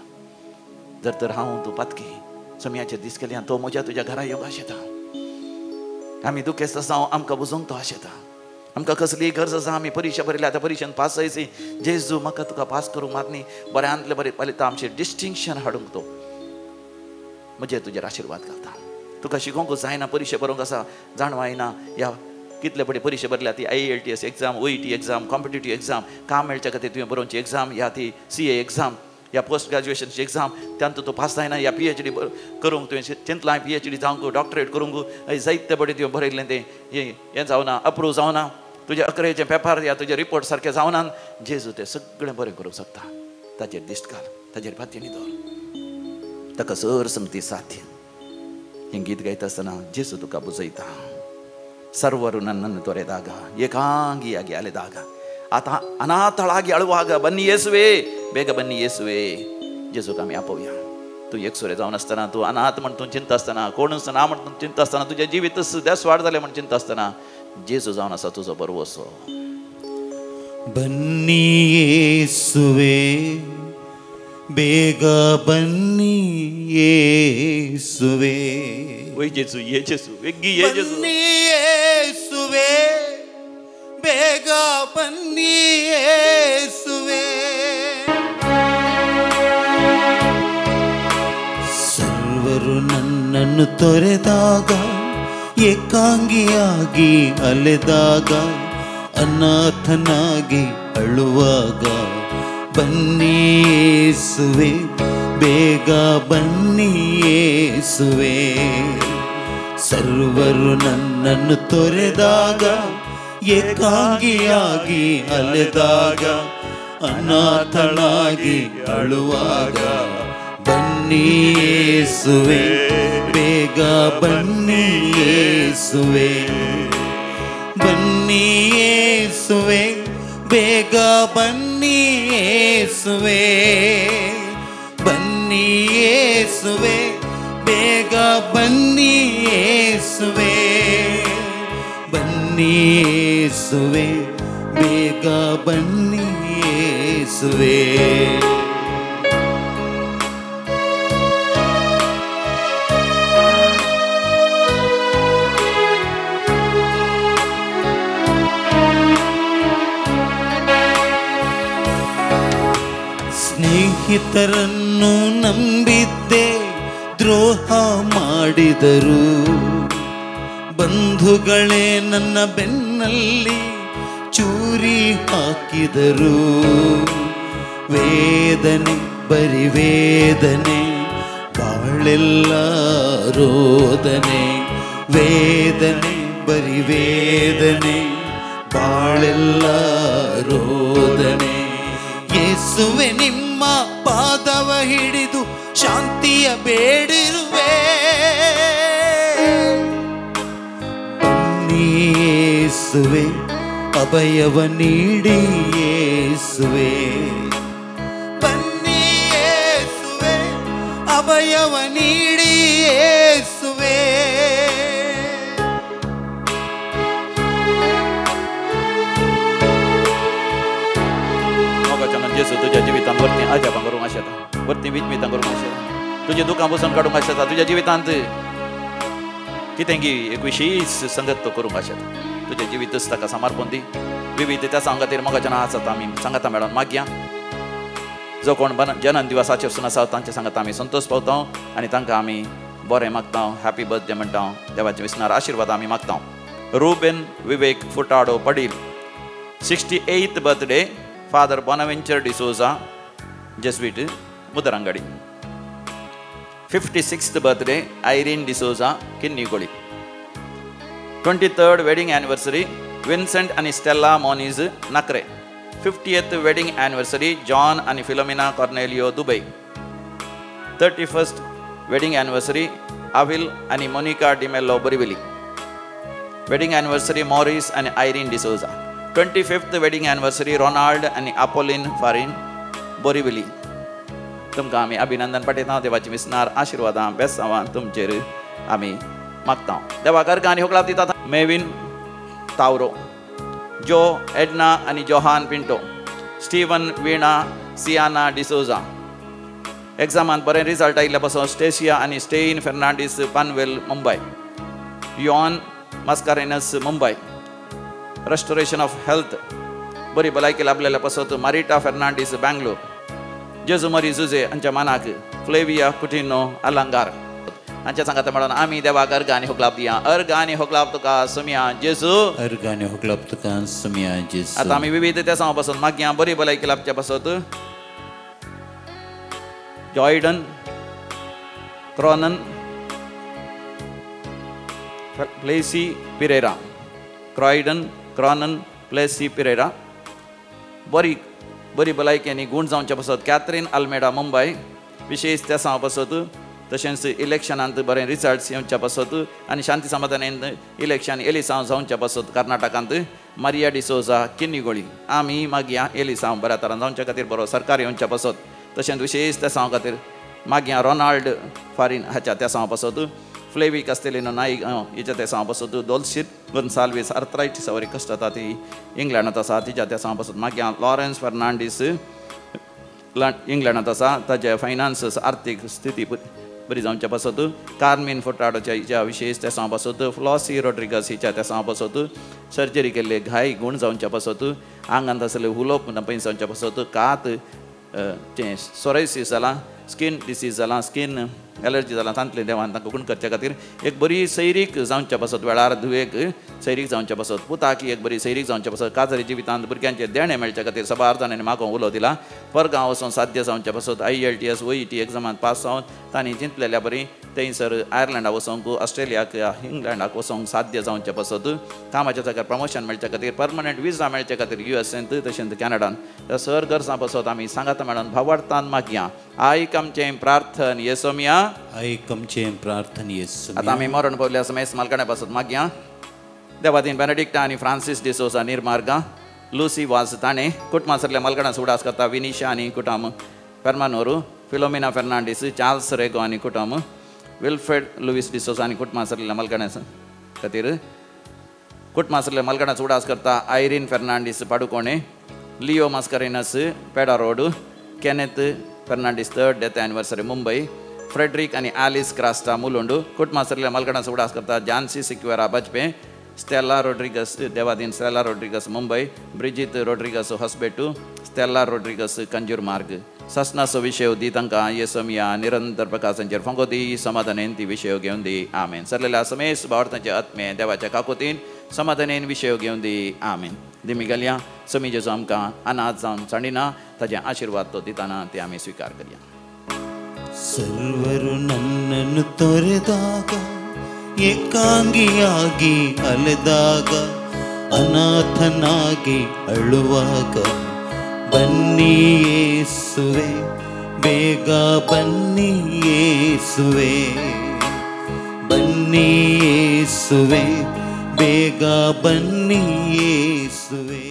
जर तर हांव तूं पातकी समियाचेर दीस केली आनी तो म्हज्या तुज्या घरा येवंक आशेता. आमी दुखेस्त आसा, आमकां बुजोवंक तो आशेता. आमकां कसलीय गरज आसा, आमी परिक्षा भरल्या, त्या परिक्षेंत पास जायची. जेजू म्हाका तुका पास करूंक मात न्ही, बऱ्यांतले बरें पालिता आमचेर डिस्टिंक्शन हाडूंक तो म्हजे तुजेर आशिर्वाद घालता. तुका शिकोवंकूच जायना, परिक्षा बरोवंक आसा, जाणवायना. ह्या कितले बरे परिक्षा भरल्या, ती IELTS exam, OET exam, competitive exam, काम मेळच्या खातीर तुवें बरोवची एग्जाम, ह्या ती CA एग्जाम, ह्या पोस्ट ग्रॅज्युएशनची एग्जाम, त्यानंतर तूं पास जायना. ह्या PhD करूंक तुवें चिंतलां, PhD जावंक, डॉक्टरेट करूंक, जायते बरें तुवें बरयल्लें तें हें जावना, अप्रूव जावना. तुजे 11वेचे पेपर या तुजे रिपोर्ट सारके जावना. जेजू तें सगळें बरें करूंक शकता. ताचेर दिश्ट घाल, ताचेर फातीं दवर, ताका सर संगती साथ. हें गीत गायता आसतना जेजू तुका बुजयता. ಸರ್ವರು ನನ್ನನ್ನು ತೊರೆದಾಗ ಏಕಾಂಗಿಯಾಗಿ ಅಲೆದಾಗ ಆತ ಅನಾಥಳಾಗಿ ಅಳುವಾಗ ಬನ್ನಿ ಯೇಸುವೆ, ಬೇಗ ಬನ್ನಿ ಯೇಸುವೆ. जेजूक आमी आपोवया. तूं एकसुरे जावन आसतना, तूं अनाथ म्हण तूं चिंता आसतना, कोणूच ना म्हण तूं चिंता आसतना, तुजें जिवीत देसवाड जालें म्हण चिंता आसतना, जेजू जावन आसा तुजो बरवसो. बन्नी येसुवे, ಬೇಗ ಬನ್ನಿ ಯೇಸುವೆ. ಓಯ್ ಜೇಸು, ಯೇ ಜೇಸು, ವೆಗ್ಗಿ ಯೇ ಜೇಸು. ಬನ್ನಿ ಯೇಸುವೆ, ಬೇಗ ಬನ್ನಿ ಯೇಸುವೆ. ಸರ್ವರು ನನ್ನನ್ನು ತೊರೆದಾಗ, ಏಕಾಂಗಿಯಾಗಿ ಅಲೆದಾಗ, ಅನಾಥನಾಗಿ ಅಳುವಾಗ, ಬನ್ನಿ ಯೇಸುವೆ, ಬೇಗ ಬನ್ನಿ ಯೇಸುವೆ. ಸರ್ವರು ನನ್ನನ್ನು ತೊರೆದಾಗ, ಏಕಾಂಗಿಯಾಗಿ ಅಲೆದಾಗ, ಅನಾಥಳಾಗಿ ಅಳುವಾಗ, ಬನ್ನಿ ಯೇಸುವೆ, ಬೇಗ ಬನ್ನಿ ಯೇಸುವೆ. ಬನ್ನಿ ಯೇಸುವೆ, ಬೇಗ ಬನ್ನಿ ಯೇಸುವೆ. ಬನ್ನಿ ಯೇಸುವೆ, ಬೇಗ ಬನ್ನಿ ಯೇಸುವೆ. ಬನ್ನಿ ಯೇಸುವೆ, ಬೇಗ ಬನ್ನಿ ಯೇಸುವೆ. ಸ್ನೇಹಿತರನ್ನು ನಂಬಿದ್ದೆ, ದ್ರೋಹ ಮಾಡಿದರು. ಬಂಧುಗಳೇ ನನ್ನ ಬೆನ್ನಲ್ಲಿ ಚೂರಿ ಹಾಕಿದರು. ವೇದನೆ ಬರಿ ವೇದನೆ, ಬಾಳೆಲ್ಲ ರೋದನೆ. ವೇದನೆ ಬರಿ ವೇದನೆ, ಬಾಳೆಲ್ಲ ರೋದನೆ. ಯೇಸುವೆ ನಿಮ್ಮ ಪಾದವ ಹಿಡಿದು ಶಾಂತಿಯ ಬೇಡಿರುವೆ. ಬನ್ನಿ ಯೇಸುವೆ, ಅಭಯವ ನೀಡಿ ಯೇಸುವೆ. ಬನ್ನಿ ಯೇಸುವೆ, ಅಭಯವ ನೀಡಿ ಯೇಸುವೆ. Yesu tuझ्या जीवितांवरती आजापा करूंक आशेता, वरती विजमितां करूंक आशेता, तुझे दुखां पसून काडूंक आशेता, तुझ्या जिवितांत कितेंगी एक विशेष संगत तो करूंक आशेता. तुझे जिवीतच ताका समर्पण दी. विविध त्या सांगातीर मोगाच्या आसात आमी सांगाता मेळोन मागया. जो कोण जन्म दिवसाचेर सुद्दां आसा तांचे सांगात आमी संतोष पावता आनी तांकां आमी बरें मागता. हॅपी बर्थडे म्हणटा, देवाचे विस्नार आशिर्वाद आमी मागता. रुबेन विवेक फुटाडो पडील, 68th birthday father Bonaventure D'Souza, Jesuit, Mudarangadi. 56th birthday Irene D'Souza, Kinnigoli. 23rd wedding anniversary Vincent आणि Stella Monis, Nakre. 50th wedding anniversary John आणि Philomena Cornelio, Dubai. 31st wedding anniversary Avil आणि Monica D'Mello, Borivali. Wedding anniversary Maurice आणि Irene D'Souza. 25th wedding anniversary Ronald आणि Apoline फारीन, Borivali. तुमकां आमी अभिनंदन पाठयता. देवाची विस्नार आशिर्वादां बेसांवां तुमचेर आमी मागता. देवा घरकांनी होकळाप दिता. मेविन तावरो, जो एडना आणि जोहान पिंटो, स्टीवन वीणा, सियाना डिसोजा. एग्जामांत बरें रिजल्ट आयिल्ल्या पासून स्टेसिया आणि स्टेइन फेर्नांडीस, पनवेल, मुंबय. योन Mascarenhas, Mumbai. Restoration of health, बरी भलायकी लाभलेल्या पासून मारिटा फेर्नांडीस, बँगलोर. जेजू मरी जुजे हांच्या मानाक फ्लेविया कुटिनो, अलंगार हांच्या सांगाता मेळोन आमी देवाक अर्घ आनी होकलाप दिया. अर्घ आनी होकलाप तुका सुमिया जेजू. अर्घ आनी होकलाप तुका सुमिया जेजू. आतां आमी विविध त्या सांग पासून मागया बरी भलायकी लाभच्या पासून Joydon Cronan Placy Pereira, Croydon Cronan Placy Pereira. बरी भलायकी आनी गुण जावच्या पासून कॅथरीन अल्मेडा, मुंबय. विशेष त्या सांग पासून तशेंच इलेक्शनांत बरें रिजल्ट्स येवच्या पासून आनी शांती समाधानान इलेक्शन एलिसांव जावच्या पासून कर्नाटकांत मारिया डिसोजा, किन्नीगोळी. आमी मागया एलिसांव बऱ्या तरान जावच्या खातीर बरो सरकार येवच्या पासून. तशेंच विशेष त्या सांग खातीर मागया रोनाल्ड फारीन हाच्या त्या सांग पासून. फ्लेवी कास्तेलिनो नाईक हिच्या त्या सांग पासून. दोलशीत गोन्साल्वीस, आर्थरायटीस वरी कश्ट जाता ती इंग्लंडांत आसा तिच्या त्या सांग पासून. मागया लॉरेन्स फर्नांडीस इंग्लंडांत आसा, ताचे फायनान्स आर्थीक स्थिती बरी जावच्या पासून. कार्मिन फोटाडोच्या हिच्या विशेष त्या सांग पासून. फ्लॉसी रोड्रिगस हिच्या त्या सांग पासून. सर्जरी केल्ले घाय गुण जावच्या पासून. आंगांत आसले उलोप पयस जावच्या पासून. कात सोरायसीस जाला, स्कीन डिसीज जाला, स्कीन एलर्जी जाला, तांतले देवान तांकां गुण करच्या खातीर एक बरी सैरीक जावच्या पासून. वेळार धुवेक सैरीक जावच्या पासून. पुताकी एक बरी सैरीक जावच्या पासून. काजरी जिवितांत भुरग्यांचे देणे मेळच्या खातीर सभा अर्जांनी म्हाका उलो दिला. परगांव वचून साध्य जावच्या पासून. IELTS OET एग्जामांत पास जावन तांणी चिंतलेल्या बरी थंयसर आयर्लंडाक वचोंक, ऑस्ट्रेलियाक, इंग्लंडाक वचोंक साध्य जावच्या पासून. कामाच्या जाग्यार प्रमोशन मेळच्या खातीर, परमनंट विजा मेळच्या खातीर USAंत तशेंच कॅनडान. ह्या सर गरजां पासून आमी सांगाता मेळोन भावार्थान मागया. आयक आमचें प्रार्थन येसोमिया. आयक आमचें प्रार्थन येसोमिया. आतां आमी मरण पावल्या समेस मालकाण्या पासून मागया. देवादीन बेनेडिक्टा आनी फ्रांसीस डिसोजा, निर्मार्गा. लुसी वाज ताणें कुटमासरल्या मालकाणा सुडास करता. विनिशा आनी कुटुंब, पेर्मानोरू. फिलोमिना फेर्नांडीस, चार्ल्स रेगो आनी कुटुंब. विल्फ्रेड लुईस डिसोजा आनी कुटमासरल्या मालकाण्या खातीर. कुटमासरल्या मालकाणा सुडास करता. Irene Fernandes, Padukone. Leo Mascarenhas, Pedder road. Kenneth Fernandes, 3rd death anniversary, Mumbai. Frederick आणि ॲलिस क्रास्टा, मुलुंड. कुटमासरल्या मालकाणा सुडास करता. Jancy Sequeira, Bajpe. Stella Rodrigues देवादीन Stella Rodrigues Mumbai, Bridget Rodrigues Hosabettu, Stella Rodrigues Kanjur Marg. ससनासो विषय दी तांकां येसोमिया निरंतर प्रकाशांचेर फंगोदी समाधानेन ती विषय घेवन दी. आमेन. सरलेल्या समेस भावार्थांचे आत्मे देवाच्या काकुतीन समाधानेन विषय घेवन दी. आमेन. दिमी गेल्या समी जेजू आमकां अनाथ जावन सांडिना ताजे आशिर्वाद तो दिताना ते आमी स्वीकार करया. ಸರ್ವರು ನನ್ನನ್ನು ತೊರೆದಾಗ, ಏಕಾಂಗಿಯಾಗಿ ಅಲೆದಾಗ, ಅನಾಥನಾಗಿ ಅಳುವಾಗ, ಬನ್ನಿ ಯೇಸುವೆ, ಬೇಗ ಬನ್ನಿ ಯೇಸುವೆ, ಬನ್ನಿ ಯೇಸುವೆ, ಬೇಗ ಬನ್ನಿ ಯೇಸುವೆ.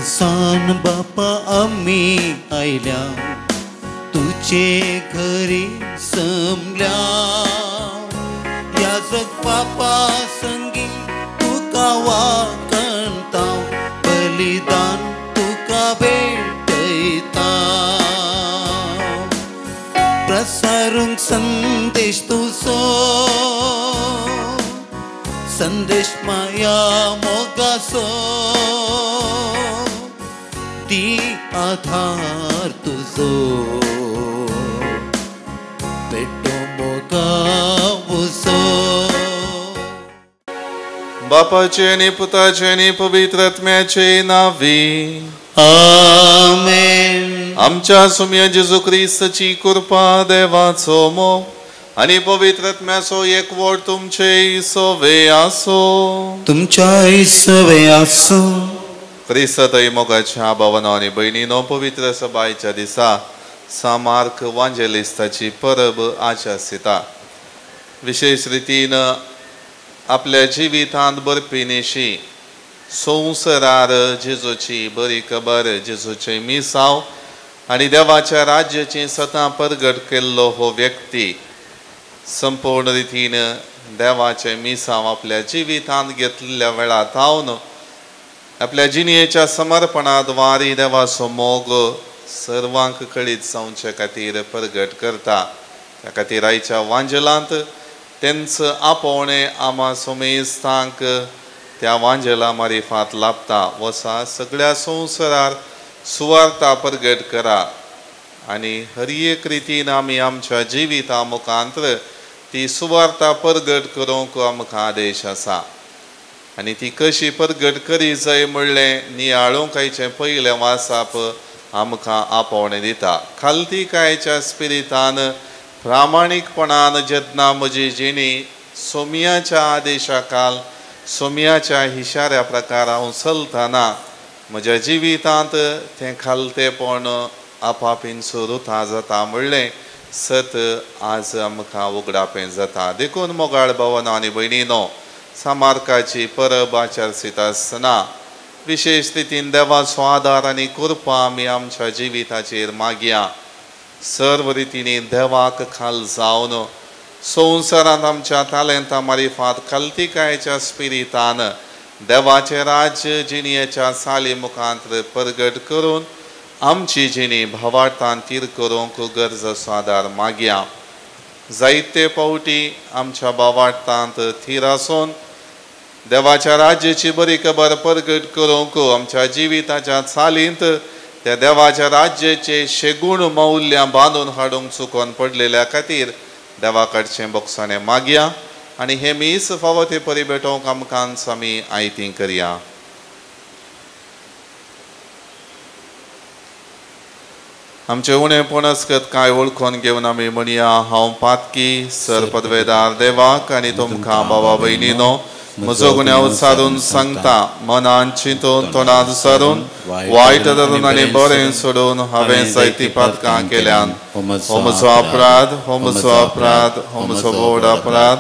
सान बापा आम्ही आयल्या तुझे घरी समल्या, याजक बापा संगी तुका वाकणता, बलिदान तुका भेटयता, प्रसारूंक संदेश तुजो, संदेश माया मोगासो, ती आधार तुझो, पेटो मोगावसो. बापाचे आणि पुताचे आणि पवित्र आत्म्याचे नावे. आमेन. आमच्या सुम्य जेजू ख्रिस्ताची कृपा, देवाचो मोग आणि पवित्र आत्म्याचो एकवट तुमचे सोवे आसो. तुमच्या सवे आसो. ख्रिस्ताय मोगाच्या भावांनो आणि भयणीनो, पवित्र सभायच्या दिसा सामार्क वांजेलिस्ताची परब आचरता. विशेष रितीन आपल्या जिवितांत बरपिनेशी संवसारार जेजूची बरी खबर, जेजूचे मिसांव आणि देवाच्या राज्याची सतां परगट केल्लो हो व्यक्ती संपूर्ण रितीन देवाचे मिसांव आपल्या जिवितांत घेतलेल्या वेळार थावन आपल्या जिणेच्या समर्पणात वारी देवाचो मोग सर्वांक कळीत जावचे खातीर परगट करता. त्या खातीर आयच्या वांजलांत तेंच आपोवणे आमा सोमेस्तांक त्या वांजला मारिफात लाभता. वसा सगळ्या संवसारार सुवार्ता परगट करा आणि हर एक रितीन आमी आमच्या जिविता मुखांतर ती सुवार्ता परगट करूंक आमकां आदेश आसा. आणि ती कशी परगट करी जाय म्हणलें नियाळूंक आयचें पयलें वासाप आमकां आपोवणें दिता. खालतीकायेच्या स्पिरितान प्रामाणीकपणान जेन्ना म्हजी जिणी सोमियाच्या आदेशा काल सोमियाच्या इशाऱ्या प्रकार हांव चलतना म्हज्या जिवितांत तें खालतेपण आपापीन सुरूता जाता म्हणलें सत आज आमकां उगडापें जाता. देखून मोगाळ भावांनो आनी भयणीनो, सामार्काची परब आचरसीत आसतना विशेष रितीन देवाचो आदार आनी कृपा आमी आमच्या जिविताचेर मागया. सर्व रितीनी देवाक खाल जावन संवसारांत आमच्या तालेंता मारिफात खालतीकायेच्या स्पिरितान देवाचे राज्य जिणेच्या साली मुखांतर परगट करून आमची जिणी भावार्थान तीर करूंक गरजेचो आदार मागया. जायते फावटी आमच्या भावार्थांत थीर आसून देवाच्या राज्याची बरी खबर परगट करूंक आमच्या जिविताच्या चालींत त्या देवाच्या राज्याचे शेगूण मौल्यां बांदून हाडूंक चुकोवन पडलेल्या खातीर देवा कडचें बोगसाणें मागया आनी हे मीस फावो ते परिभेटोवंक आमकां आमी आयतीं करया. आमचे उणेपण आसकत कांय वळखून घेवन आमी म्हणया, हांव पातकी सर पदवेदार देवाक आनी तुमकां भावा भयणीनो म्हजो गुन्यांव विचारून सांगता. मनान चिंतून तोंडांत विचारून वायट धरून आनी बरें सोडून हांवें जायतीं पातकां केल्यान हो म्हजो अपराध, हो म्हजो अपराध, हो म्हजो व्हड अपराध.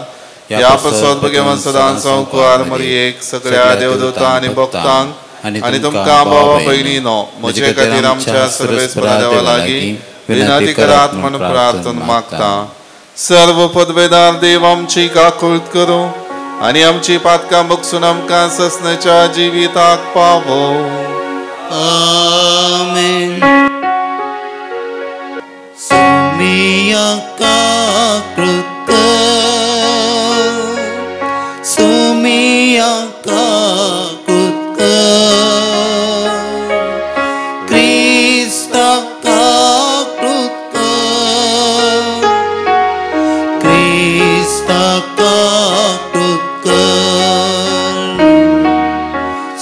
ह्या पासत भगवान सदांच संवकार मरियेक सगळ्या देवदूतां आनी भक्तांक आनी तुमकां भावा भयणीनो म्हजे खातीर आमच्या सर्वेस्परा देवा लागीं विनंती करात म्हूण प्रार्थना मागता. सर्व पदवेदार देव आमची काकुळट करो आणि आमची पातकां बगसून आमकां ससनाच्या जिविताक पावो. आमेन. सुमिया काकृत सुमिया काकृत क्रिस्ता काकृत क्रिस्ता काकृत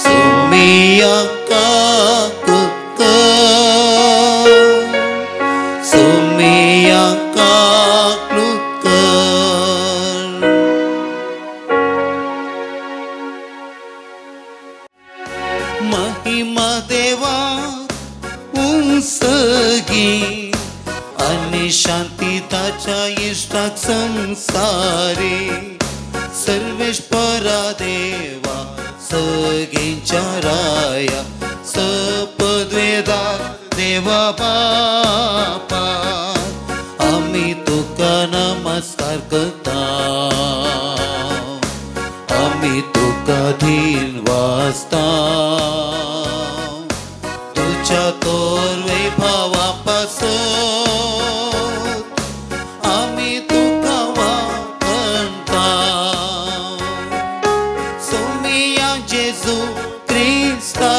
सुमिया काकृत सुमिया काकृत. महिमा देवा उंसगी आणि शांती ताच्या इष्टाक संसारी सर्वेश्वरा देवा सगळ्यांच्या राया सपदवेदार देवा बापा आम्ही तुका नमस्कार करता आम्ही तुका धीन वाजता तुझ्या तोर वैभवापासून आम्ही तुका वाकणता. सोमिया जेजू क्रिस्ता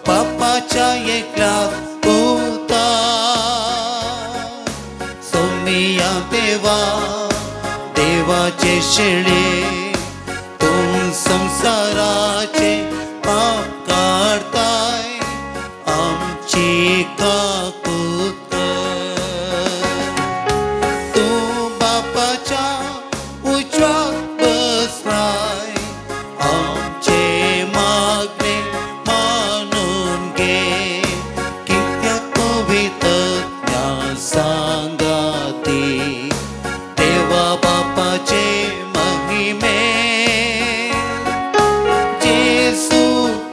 बापाच्या एकला पुता सोमिया देवा देवाचे शेळे तुम संसाराचे पाप काढताय आमची काकूत तू बापाच्या उजव्यात बसलाय आमचे मागणे मानून घे कित्याक पवित्र सांगाती देवा बापाचे महिमे जेसू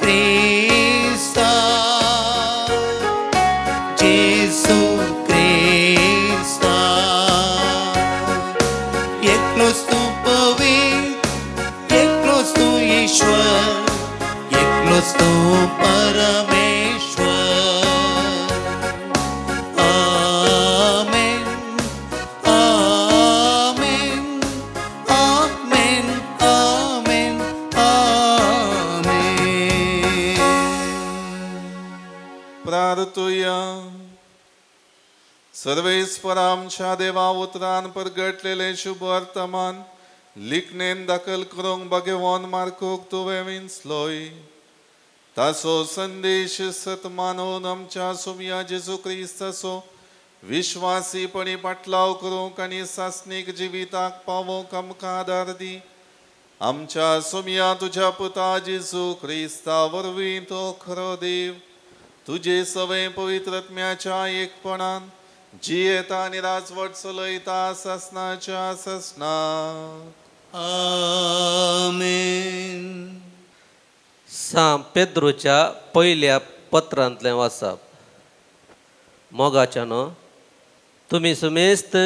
क्रिस्ता जेसू क्रिस्ता एकलोच तू पवित्र एकलोच तू ईश्वर एकलोच तू परमेश्वर. आमेन आमेन आमेन आमेन आमेन. प्रार्थूया. सर्वेस्परा आमच्या देवा उतरान परगटलेले शुभ वर्तमान लिखनेन दाखल करूंक भगवान मार्कोक तुवें विंचलोय. ताचो संदेश सत मानून आमच्या सुमिया जेजू क्रिस्ताचो विश्वासीपणी पाटलाव करूंक आनी सासनीक जिविताक पावोवंक आमकां आदार दी. आमच्या सुमिया तुझ्या पुता जेजू क्रिस्ता वरवीं तो खरो देव तुझे सवय पवित्रत्म्याच्या एकपणान जियेता आनी राजवट चलयता ससनाच्या ससना. आमेन. सांत पेद्रूच्या पयल्या पत्रांतलें वाचप. मोगाच्यानो तुमी सुमेस्त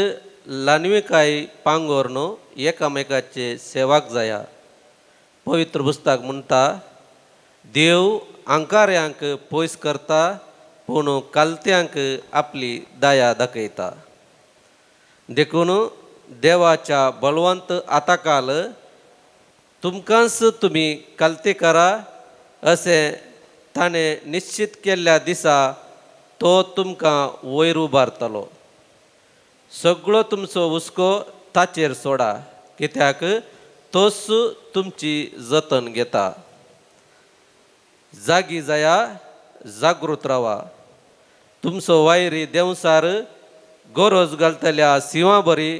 लानविकाय पांगोरनो एकामेकाचे सेवाक जाया. पवित्र पुस्तक म्हणटा देव आंकार्यांक पयस करता पूण कालत्यांक आपली दया दाखयता. देखून देवाच्या बलवंत आताकाल तुमकांच तुमी कालते करा अशें ताणें निश्चित केल्ल्या दिसा तो तुमकां वयर उबारतलो. सगळो तुमचो हुस्को ताचेर सोडा कित्याक तोच तुमची जतन घेता. जागी जाया जागृत रावा. तुमचो वायरी देंवसार गरज घालतल्या सिंवा बरी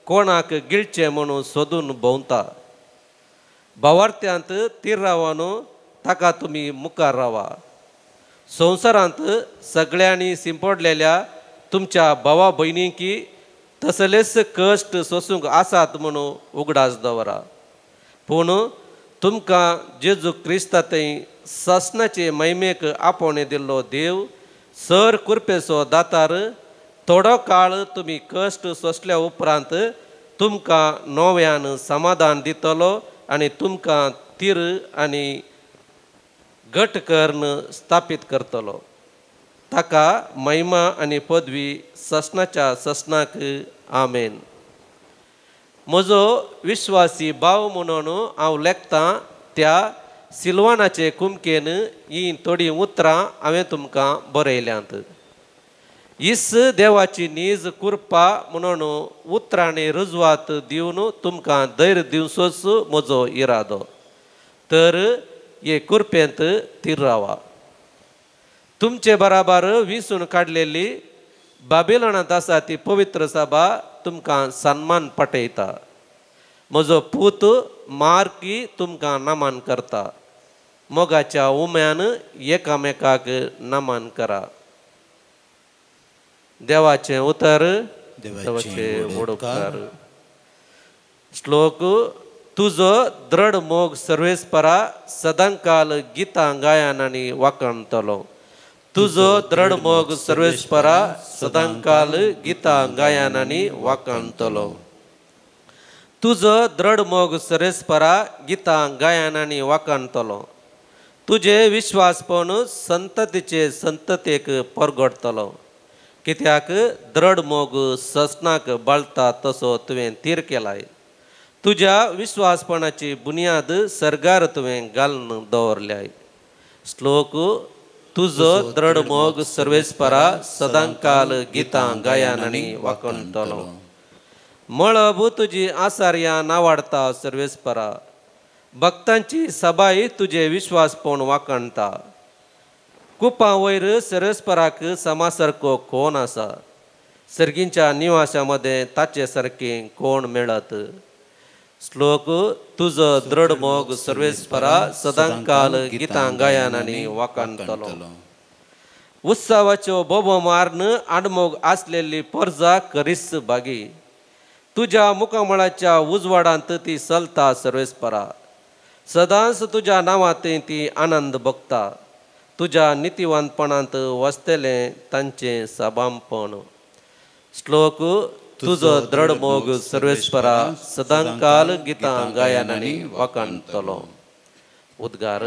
कोणाक गिळचे म्हणून सोदून भोंवता. भावार्थ्यांत तीर रावानो ताका तुमी मुखार रावा. संवसारांत सगळ्यांनी शिंपडलेल्या तुमच्या भावा भयणींकी तसलेच कश्ट सोसूंक आसात म्हणून उगडास दवरा. पूण तुमकां जेजू क्रिस्तांतय सासणाचे महिमेक आपोवणे दिल्लो देव सर कृपेचो दातार थोडो काळ तुम्ही कश्ट सोसल्या उपरांत तुमकां नव्यान समाधान दितलो आनी तुमकां तीर आनी घट कर्ण स्थापीत करतलो. ताका महिमा आनी पदवी ससनाच्या ससनाक आमेन. म्हजो विश्वासी भाव म्हणून हांव लेखतां त्या सिल्वानाचे कुमकेन ही थोडी उतरां हांवें तुमकां बरयल्यांत. इस देवाची नीज कुरपा म्हणून उतरांनी रुजवात दिवन तुमकां धैर्य दिवचोच म्हजो इरादो. तर हे कुरपेंत तीर रावा. तुमचे बराबर विंचून काडलेली बाबिलोनांत आसा ती पवित्र सभा तुमकां सन्मान पटयता. म्हजो पूत मार्की तुमकां नमन करता. मोगाच्या उम्यान एकामेकाक नमन करा. देवाचें उतर देवाचे वडोपकार. श्लोक तुजो दृढ मोग सर्वेस्परा सदांकाल गितां गायन आनी वाखणतलो. तुजो दृढ मोग सर्वेस्परा सदांकाल गितां गायन आनी वाखणतलो. तुजो दृढ मोग सर्वेस्परा गितां गायन आनी वाखणतलो. तुजे विश्वासपण संततीचे संततेक परगडतलो. कित्याक दृढ मोग ससनाक बळटा तसो तुवें तीर केलाय. तुज्या विश्वासपणाची बुनियाद सर्गार तुवें घालून दवरल्याय. श्लोक तुजो दृढ मोग सर्वेस्परा सदांकाल गितां गायन आनी वाखणतलो. मळब तुजी आसार्यां नावाडटा सर्वेस्परा. भक्तांची सभाय तुजे विश्वासपण वाखणटा. कुपां वयर सर्वेस्पराक समासारको कोण आसा. सर्गींच्या निवासा मध्ये ताचे सारकें कोण मेळत. श्लोक तुजो दृढ मोग सर्वेस्परा सदांकाल गितां गायन आनी वाखणतलो. उत्सवाच्यो बोबो मारन आडमोग आसलेली परजा करीस बागी. तुज्या मुखामळाच्या उजवाडांत ती चलता सर्वेस्परा. सदांच तुज्या नांवांत ती आनंद भोगता. तुज्या नितीवंतपणांत वसतलें तांचें सभामपण. श्लोक तुजो दृढ मोग सर्वेस्परा सदांकाल गितां गायन आनी वाखणतलो. उद्गार.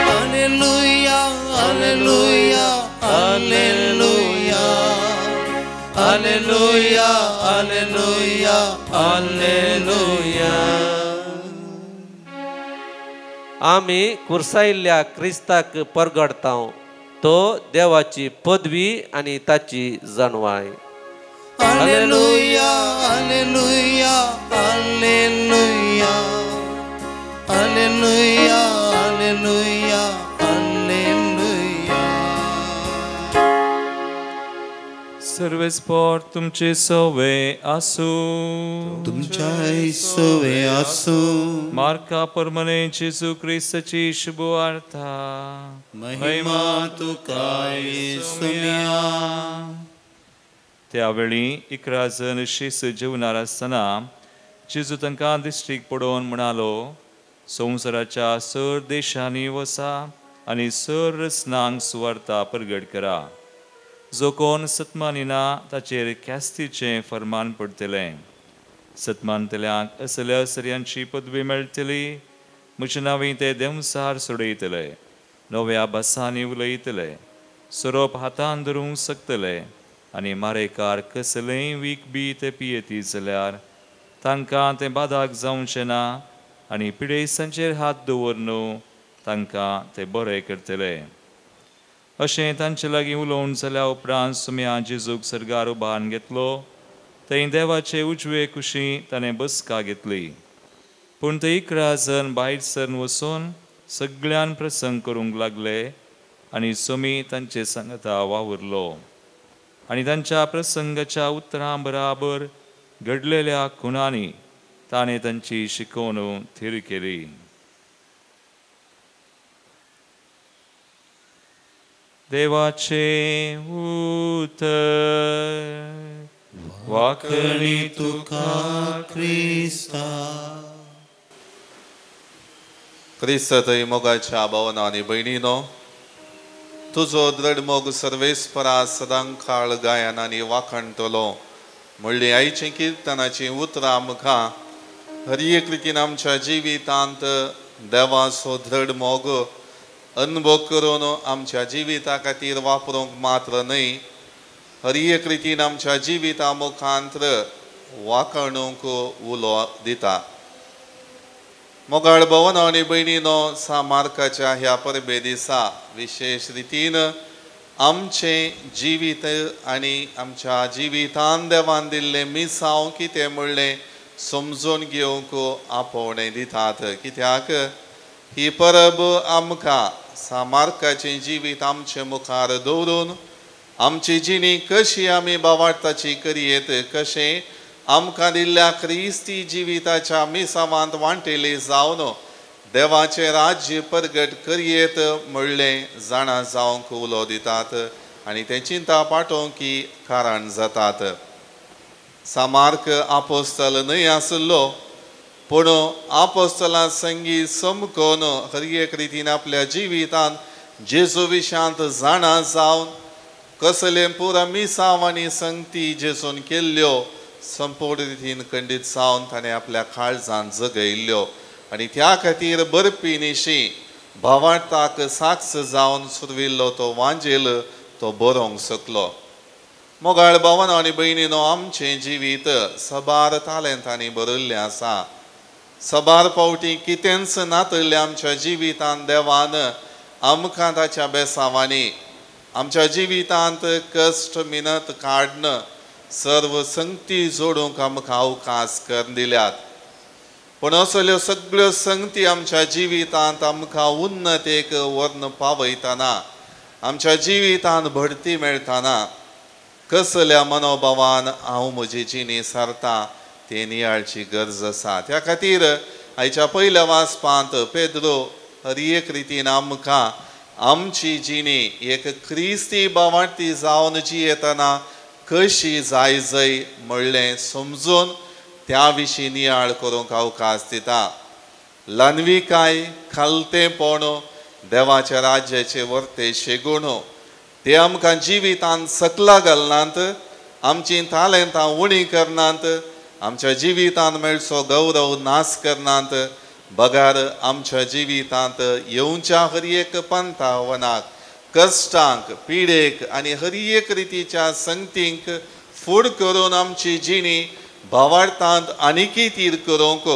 Hallelujah hallelujah hallelujah hallelujah hallelujah hallelujah. आमी कुर्सायिल्ल्या क्रिस्ताक परगडता. तो देवाची पदवी आनी ताची जणवाय. Hallelujah hallelujah hallelujah hallelujah hallelujah hallelujah. सर्वेस्पर तुमचे सवे आसू. तुमच्या सोवे आसू. मार्का परमने जेजू क्रिस्ताची शुभ वार्ता. महिमा तुका येसुया. त्यावेळी 11 जण शीस जेवणार आसतना जेजू तांकां दिश्टीक पडोवन म्हणालो, संवसाराच्या सर देशांनी वसा आनी सर रसनांक सुवार्ता परगट करा. जो कोण सतमानिना ताचेर ख्यास्तीचें फर्मान पडटलें. सतमानतल्यांक असल्या सर्यांची पदवी मेळटली. म्हज्या नांवी ते देंवसार सोडयतले. नव्या भासांनी उलयतले. सोरोप हातान धरूंक शकतले. आनी मारेकार कसलेंय वीख बी ते पियेती जाल्यार तांकां तें बादाक जावचें ना. आनी पिडेसांचेर हात दवरन तांकां ते बरें करतले. अशें तांचे लागीं उलोवन जाल्या उपरांत सुम्या जेजूक सर्गार उबारून घेतलो. थंय देवाचे उजवे कुशी ताणें बसका घेतली. पूण ते 11 जण भायर सरून वचून सगळ्यान प्रसंग करूंक लागले. आनी सोमी तांचे सांगता वावुरलो. आनी तांच्या प्रसंगाच्या उतरां बराबर घडलेल्या खुणांनी ताणें तांची शिकवण थीर केली. देवाचे उतर. वाखणी तुका क्रिस्ता. क्रिस्त थंय मोगाच्या भावना आनी भयणीनो, तुजो दृढ मोग सर्वेस्परा सदांकाळ गायन आनी वाखणटलो म्हणली आयची किर्तनाची उतरां आमकां हर एक रितीन आमच्या जिवितांत देवाचो दृढ मोग अनुभव करून आमच्या जिविता खातीर वापरूंक मात्र न्हय, हर एक रितीन आमच्या जिविता मुखांत्र वाखणूंक उलो दिता. मोगाळ भवन आनी भयणीनो, सामार्काच्या ह्या परबे दिसा विशेष रितीन आमचे जिवीत आनी आमच्या जिवितांत देवान दिल्लें मिसांव कितें म्हणलें समजून घेवंक आपोवणें दितात. कित्याक ही परब आमकां सामार्काचें जिवीत आमचे मुखार दवरून आमची जिणी कशी आमी बावार्थाची करयेत, कशें आमकां दिल्ल्या क्रिस्ती जिविताच्या मिसावांत वांटेली जावन देवाचें राज्य परगट करयेत म्हणलें जाणा जावंक उलो दितात आनी तें चिंता पाठोवंक ही कारण जातात. सामार्क आपोस्तल न्हय आसलो, पूण आपोस्तलां संगी समकोन हर एक रितीन आपल्या जिवितांत जेजू विशांत जाणा जावन कसले पुरा मिसांव आनी संगती जेजून केल्ल्यो संपूर्ण रितीन खंडीत जावन ताणें आपल्या काळजांत जगयल्ल्यो आनी त्या खातीर बरपी निशी भावार्थाक साक्ष जावन सुरविल्लो तो वांजेल तो बरोवंक शकलो. मोगाळ भावन आनी भयणीनो, आमचें जिवीत सबार तालेंतांनी भरिल्लें आसा. सबार फावटी कितेंच नातल्लें आमच्या जिवितांत देवान आमकां ताच्या बेसांवांनी आमच्या जिवितांत कश्ट मिनत काडन सर्व संगती जोडूंक आमकां अवकाश करून दिल्यात. पूण असल्यो सगळ्यो संगती आमच्या जिवितांत आमकां उन्नतेक व्हरून पावयतना, आमच्या जिवितांत भरती मेळटना कसल्या मनोभावान हांव म्हजी जिणी सारता तें नियाळची गरज आसा. त्या खातीर आयच्या पयल्या वाचपांत पेद्रो हर एक रितीन आमकां आमची जिणी एक क्रिस्ती बावार्थी जावन जियेतना कशी जाय म्हणलें समजून त्या विशीं नियाळ करूंक अवकाश दिता. ल्हानविकाय, खालतेपण, देवाच्या राज्याचे वर्ते शेगूण ते आमकां जिवितांत सकला घालनात, आमची तालेंतां उणी करनात, आमच्या जिवितांत मेळचो गौरव नाश करनात, बगार आमच्या जिवितांत येवच्या हर एक पंथावनाक, कश्टांक, पिडेक आनी हर एक रितीच्या संगतींक फूड करून आमची जिणी भावार्थांत आनिकी तीर करूंक,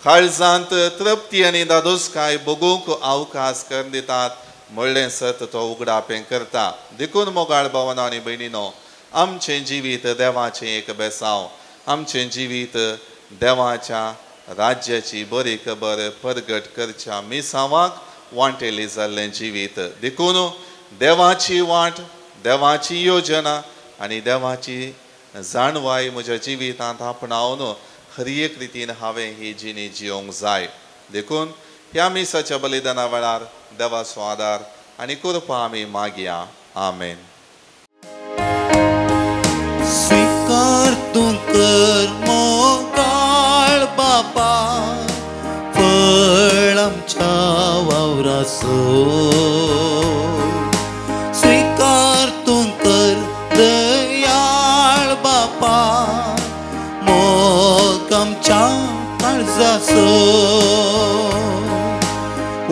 काळजांत तृप्ती आनी दादोसकाय भोगूंक अवकाश करून दितात म्हणलें सत तो उगडापें करता. देखून मोगाळ भावना आनी भयणीनो, आमचें जिवीत देवाचें एक बेसांव, आमचें जिवीत देवाच्या राज्याची बरी खबर परगट करच्या मिसावाक वांटेली जाल्लें जिवीत. देखून देवाची वाट, देवाची योजना आनी देवाची जाणवाय म्हज्या जिवितांत आपणावन हर एक रितीन हांवें ही जिणी जियोंक जाय. देखून ह्या मिसाच्या बलिदाना वेळार देवाचो आदार आनी कृपा आमी मागया. आमेन. स्वीकार तूं कर मोगाळ बापा, फळ आमच्या वावराचो. स्वीकार तूं कर दयाळ बापा, मोग आमच्या काळजाचो.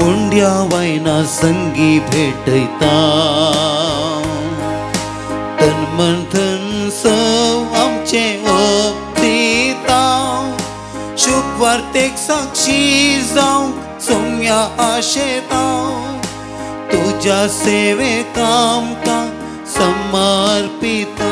उंड्या वायना संगी भेटयता, तन मन धन सव आमचे दिता. शुभ वार्तेक साक्षी जावं सोम्या आशेता, तुझ्या सेवेक आमकां समर्पिता.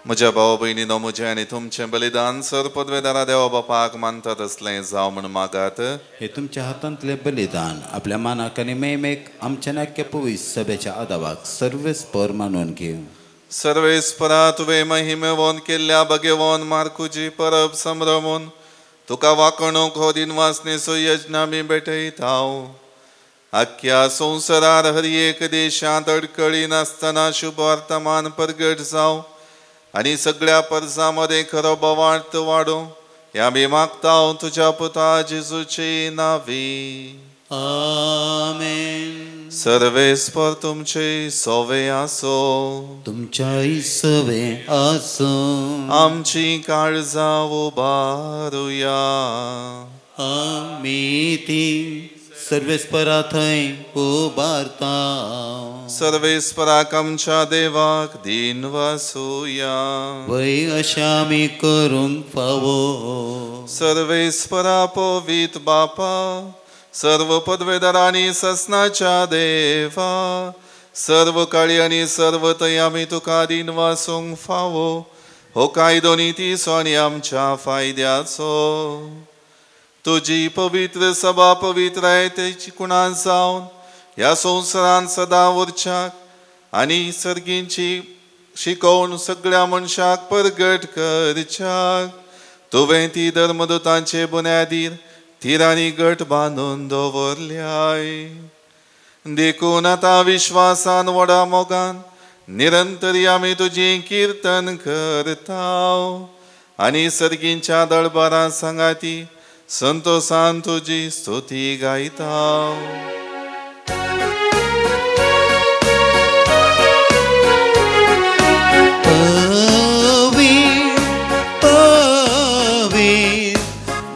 म्हज्या भाव भयणीनो, म्हजें आनी तुमचें बलिदान सर पदवेदारा देवा बापाक मानता तसलें जावं म्हण मागात. हे तुमच्या हातांतले बलिदान आपल्या मानाक आनी मेमेक आमच्या नाक्य पवित्र सभेच्या आदावाक सर्वेस्पर मानून घेव. सर्वेस्परा तुवें महिमेवोन केल्ल्या बगेवोन मार्कुजी परब संभ्रमून तुका वाकणूक हो दिनवासनेचो यज्ञ आमी भेटयता. आख्या संवसारार हर एक देशांत अडकळी नासतना शुभ वर्तमान परगट जावं आनी सगळ्या परजां मदें खरो बोवार्थ वाडूं. हे आमी मागता तुझ्या पुता जेजूचे नावी. आमेन. सर्वेस्पर तुमचे सोवे आसो. तुमच्याही सवे आसो. आमची काळजां उबारुया. आमी ती सर्वेस्परा थंय उबारता. सर्वेस्पराक आमच्या देवाक दिन वासुया. वय अशें आमी करूंक फावो. सर्वेस्परा पवित बापा, सर्व पदवेदारांनी ससनाच्या देवा, सर्व काळी आनी सर्व थंय आमी तुका दिन वासूंक फावो. हो कायदो नितीचो आनी आमच्या फायद्याचो. तुजी पवित्र सभा पवित्रतायेची कुणान जावन ह्या संवसारान सदां उरच्याक आनी सर्गींची शिकोवन सगळ्या मनशाक परगट करच्याक तुवें ती धर्मदूतांचे बुन्यादीर थिरांनी घट बांदून दवरल्याय. देखून आतां विश्वासान व्हडा मोगान निरंतरी आमी तुजें किर्तन करताव आनी सर्गींच्या दळबारां सांगाती संतोषान तुजी स्तुती गायताव.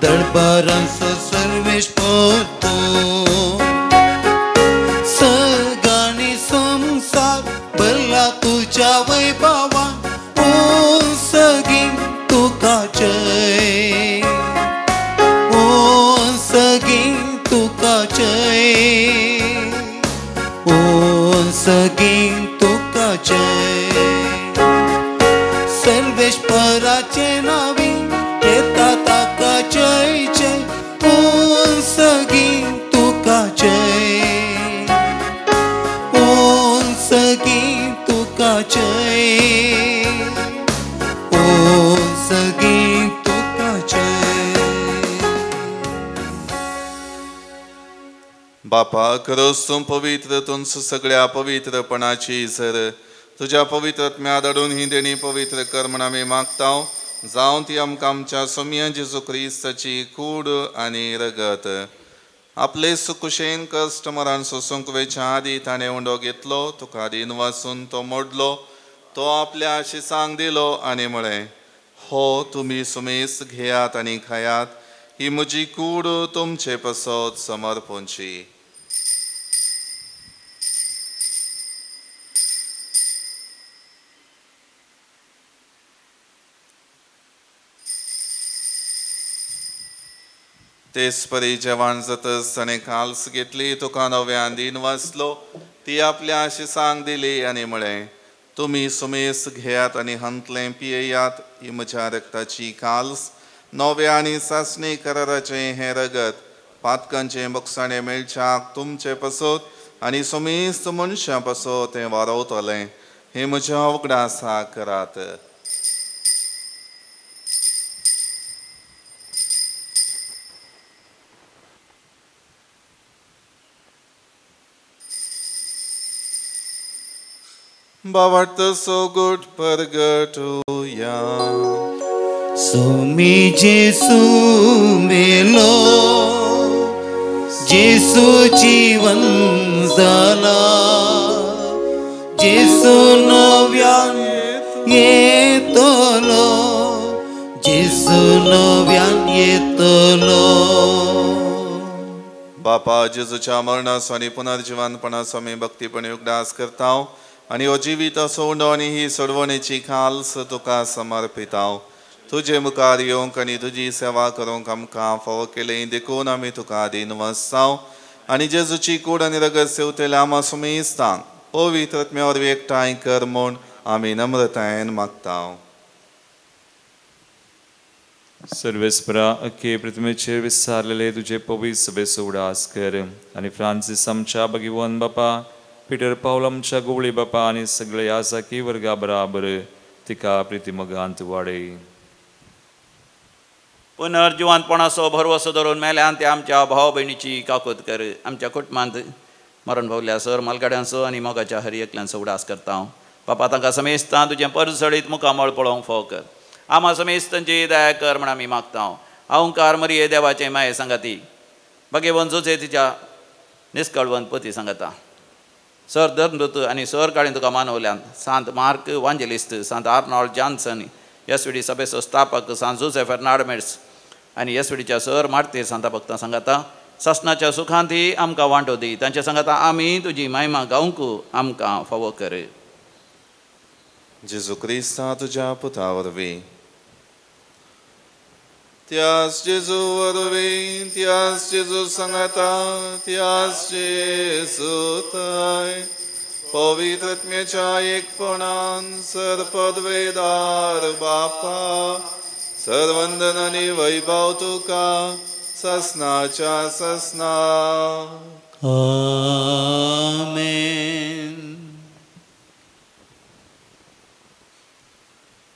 दळबारांचो सर्वेस्पर तूं, सगळ्यांनी संसार भरला तुज्या वैभवान. ओ सगळीं तुका जय, ओ सगळीं तुका जय, ओ सगळीं तुका जय. सर्वेस्पराचे नावी येता ताका जय जय. ओ सगळीं तुका जय, ओ सगळीं तुका जय, ओ सगळीं तुका जय. बापा खरोच तूं पवित्र, तुमच सगळ्या पवित्रपणाची झर तुज्या पवित्रत्म्या दडून ही देणी पवित्र कर म्हण आमी मागताव. जावं ती आमकां आमच्या सोम्या जेजू क्रिस्ताची कूड आनी रगत. आपले सुकुशेन कश्ट मरण सोसूंक वेच्या आदी ताणें उंडो घेतलो, तुका दिन वाचून तो मोडलो, तो आपल्या आशिसांक दिलो आनी म्हळें, हो तुमी सुमेस घेयात आनी खायात, ही म्हजी कूड तुमचे पसत समर्पूंची. तेच परी जेवण जातच ताणें काल्स घेतली, तुका नव्यान दिन वाचलो, ती आपल्या आशिसांक दिली आनी म्हळें, तुमी सुमेस घेयात आनी हंतलें पियेयात, ही म्हज्या रक्ताची काल्स, नवे आनी सासणी कराराचें हें रगत, पातकांचें बक्षाणें मेळच्याक तुमचे पसत आनी सुमेस्त मनशां पसत हें वारवतलें, हें म्हज्या उगडा आसा करात. बावट सोगुट परगटुया. सोमी जेसू मेलो, जेसू जीवन जाला, जेसू नव्यान येतलो, जेसू नव्यान येतलो. बापा जेजूच्या मरणाचो आनी पुनर्जिवानपणाचो आमी भक्तीपणी उगडास करताव आनी हो जिवीत असो उंडो आनी ही सोडवणेची खाल्स तुका समर्पिताव. तुजे मुखार येवंक आनी तुजी सेवा करूंक आमकां फावो केलें, देखून आमी तुका दिन वचताव आनी जेजूची कूड आनी रगत सेवतले आमा सुमेस्तांक पवित्र आत्म्या वरवीं एकठांय कर म्हूण आमी नम्रतायेन मागताव. सर्वेस्परा अख्खे पृथ्वीचेर विस्तारलेले तुजे पवित्र सभेचो उडास कर आनी फ्रांसीस आमच्या भगिवन बापा, पिटर पावल आमच्या गोवळी बापा आनी सगळे आसाकी वर्गा बराबर तिका प्रितीमगांत वाडय. पुनर्जिवानपणाचो भरवसो धरून मेल्यान ते आमच्या भाव भयणीची काकूत कर. आमच्या कुटुंबांत मरण भोवल्या सर मालगाड्यांचो आनी मोगाच्या हर एकल्यांचो उडास करता हांव. बापा तांकां समेस्तां तुजें परसडीत मुखामळ पळोवंक फाव कर. आमा समेस्तांची दया कर म्हण आमी मागता. अहंकार मरिये देवाचे माये सांगाती भगेवन जोचे तिच्या निष्कळवंत पती सांगता सर धर्मदूत आणि सर काळीन तुका मानवल्यान सांत मार्क वांजेलिस्ट सांत आर्नॉल्ड जॉन्सन एसवीडी सभेचो स्थापक सांत जोसेफ फर्नांडीस आणि एसवीडीच्या सर मारतीर सांता भक्तां सांगता ससनाच्या सुखांती आमकां वांटो दी तांचे सांगता आमी तुजी महिमा गावंक आमकां फावो कर. जेजू क्रिस्ता तुझ्या पुता वरवीं त्यास जेजू वरवीं त्यास जेजू सांगता त्यास जेजू थंय पवित्र आत्म्याच्या एकपणान सर्पद्वेदार बापा सर्वंदन आनी वैभव तुका ससनाच्या ससना. आमेन.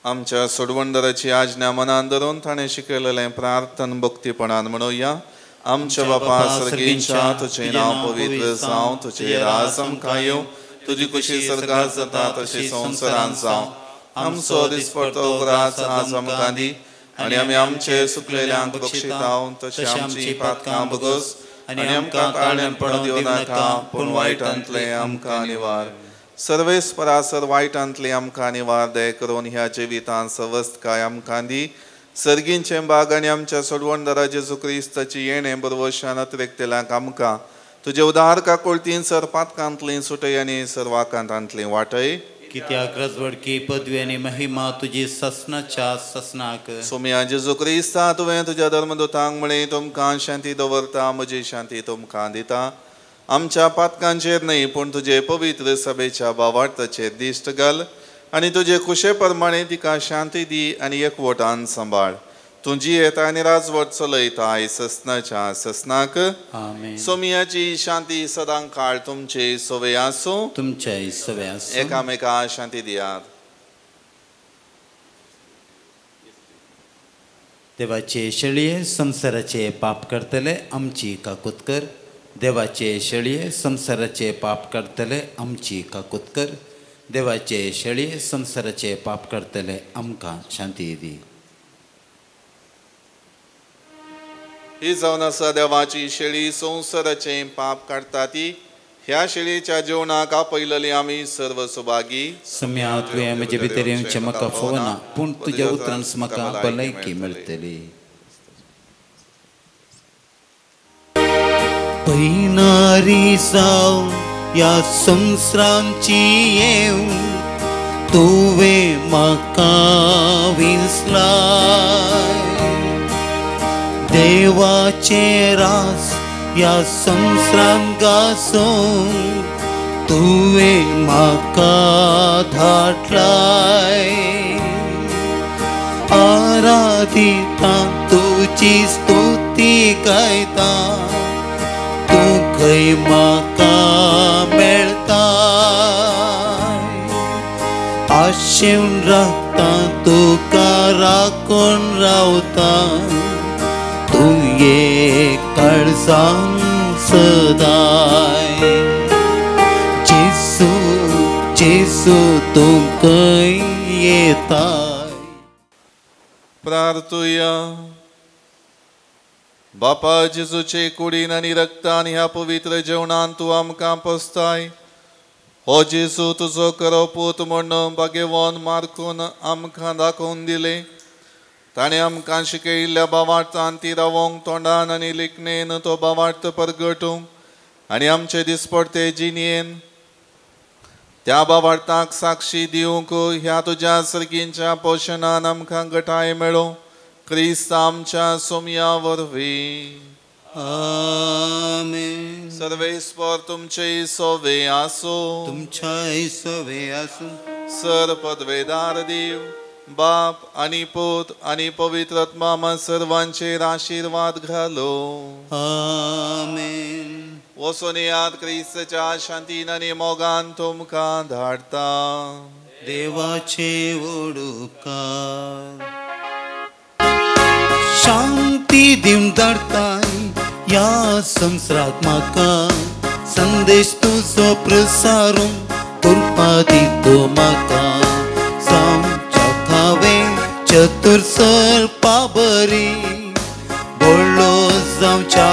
आमच्या सोडवंदराची आज्ञा मनान धरून ताणें शिकयलेलें प्रार्थन भक्तीपणान म्हणुया. आमच्या बापा सर्गींच्या तुझें नांव पवित्र जावं तुझें राज आमकां येवं तुजी कुशी सर्गार जाता तशी संवसारांत जावं. आमचो दिसपडटो वरात आज आमकां दी आनी आमी आमचे सुकलेल्यांक बक्षितांव तशें आमची पातकां बगस आनी आमकां कारणान पडूं दिवं नाका पूण वायटांतलें आमकां निवार. सर्वेस परासर वायटांतलें आमकां निवार दय करून ह्या जिवितांत सवस्तकाय आमकां दी. सर्गींचें बाग आनी आमच्या सोडवणदारा जेजू क्रिस्ताची येणें बरवशान अतिरेक्तेल्यांक आमकां तुजे उदार काकुळतीन सर पातकांतलीं सुटय आनी सर्वाकांतांतलीं वाटय. कित्याक रजवडकी पदवी आनी महिमा तुजी ससनाच्या ससनाक. सोम्या जेजू क्रिस्ता तुवें तुज्या धर्मदूतांक म्हळें तुमकां शांती दवरता म्हजी शांती तुमकां दिता. आमच्या पातकांचेर न्हय पूण तुजे पवित्र सभेच्या भावार्थाचेर दिश्ट घाल आनी तुजे खुशे प्रमाणे तिका शांती दी आनी एकवटान सांबाळ. तुजी येता आनी राजवट चलयताय ससनाच्या ससनाक. आमेन. सोमियाची शांती सदां काळ तुमचे सोवे आसूं. तुमच्याय सवे आसूं. एकामेका शांती दियात. देवाचे शेळये संसाराचे पाप करतले आमची काकूत कर. देवाचे शेळये संसाराचे पाप करतले आमची काकूत कर. देवाचे शेळये संसाराचे पाप करतले आमकां शांती दी. ही जावन आसा देवाची शेळी संवसाराचें पाप काडटा ती. ह्या शेळयेच्या जेवणाक आपयलेली आमी सर्व सुभागी. सम्या तुवें म्हजे भितर येवचें म्हाका फोवना पूण तुज्या उतरांस म्हाका भलायकी मेळटली. पैनारी जाव या संवसारांची येव तुवें म्हाका विसलाय. देवाचे रास या संवसारांत गासूं तुवें म्हाका धाडलाय. आराधिता तुजी स्तुती गायता तू खंय म्हाका मेळता. आशेन रावता तुका राखून रावता तुये काळजान सदाय. जेसू जेसू तूं खंय येताय. प्रार्थुया. बापा जेजूचे कुडीन आनी रक्तान ह्या पवित्र जेवणान तूं आमकां पोसताय. हो जेजू तुजो खरो पूत म्हण भाग्यवान मार्कून आमकां दाखोवन दिले. ताणें आमकां शिकयिल्ल्या भावार्थान ती रावोंक तोंडान आनी लेखणेन तो भावार्थ परगटूंक आनी आमचे दिसपडते जिणेन त्या भावार्थाक साक्षी दिवंक ह्या तुज्या सर्गींच्या पोशणान आमकां घटाय मेळो. क्रिस्त आमच्या सोम्या वरवीं. आमेन. सर्वेस्पर तुमचे सोवे आसूं. तुमच्याय सवे आसूं. सर पदवेदार देव बाप आनी पूत आनी पवित्र आत्मा सर्वांचेर आशीर्वाद घालो. आमेन. वचून येयात क्रिस्ताच्या शांतीन आनी मोगान तुमकां धाडटा. देवाचे वडुकार. शांती दिवन धाडताय या संवसाराक म्हाका संदेश तुजो प्रसारूंक कृपा दितो म्हाका. चतुर सर्पा बरी बोळो जावच्या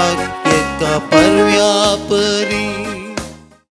एका परव्या परी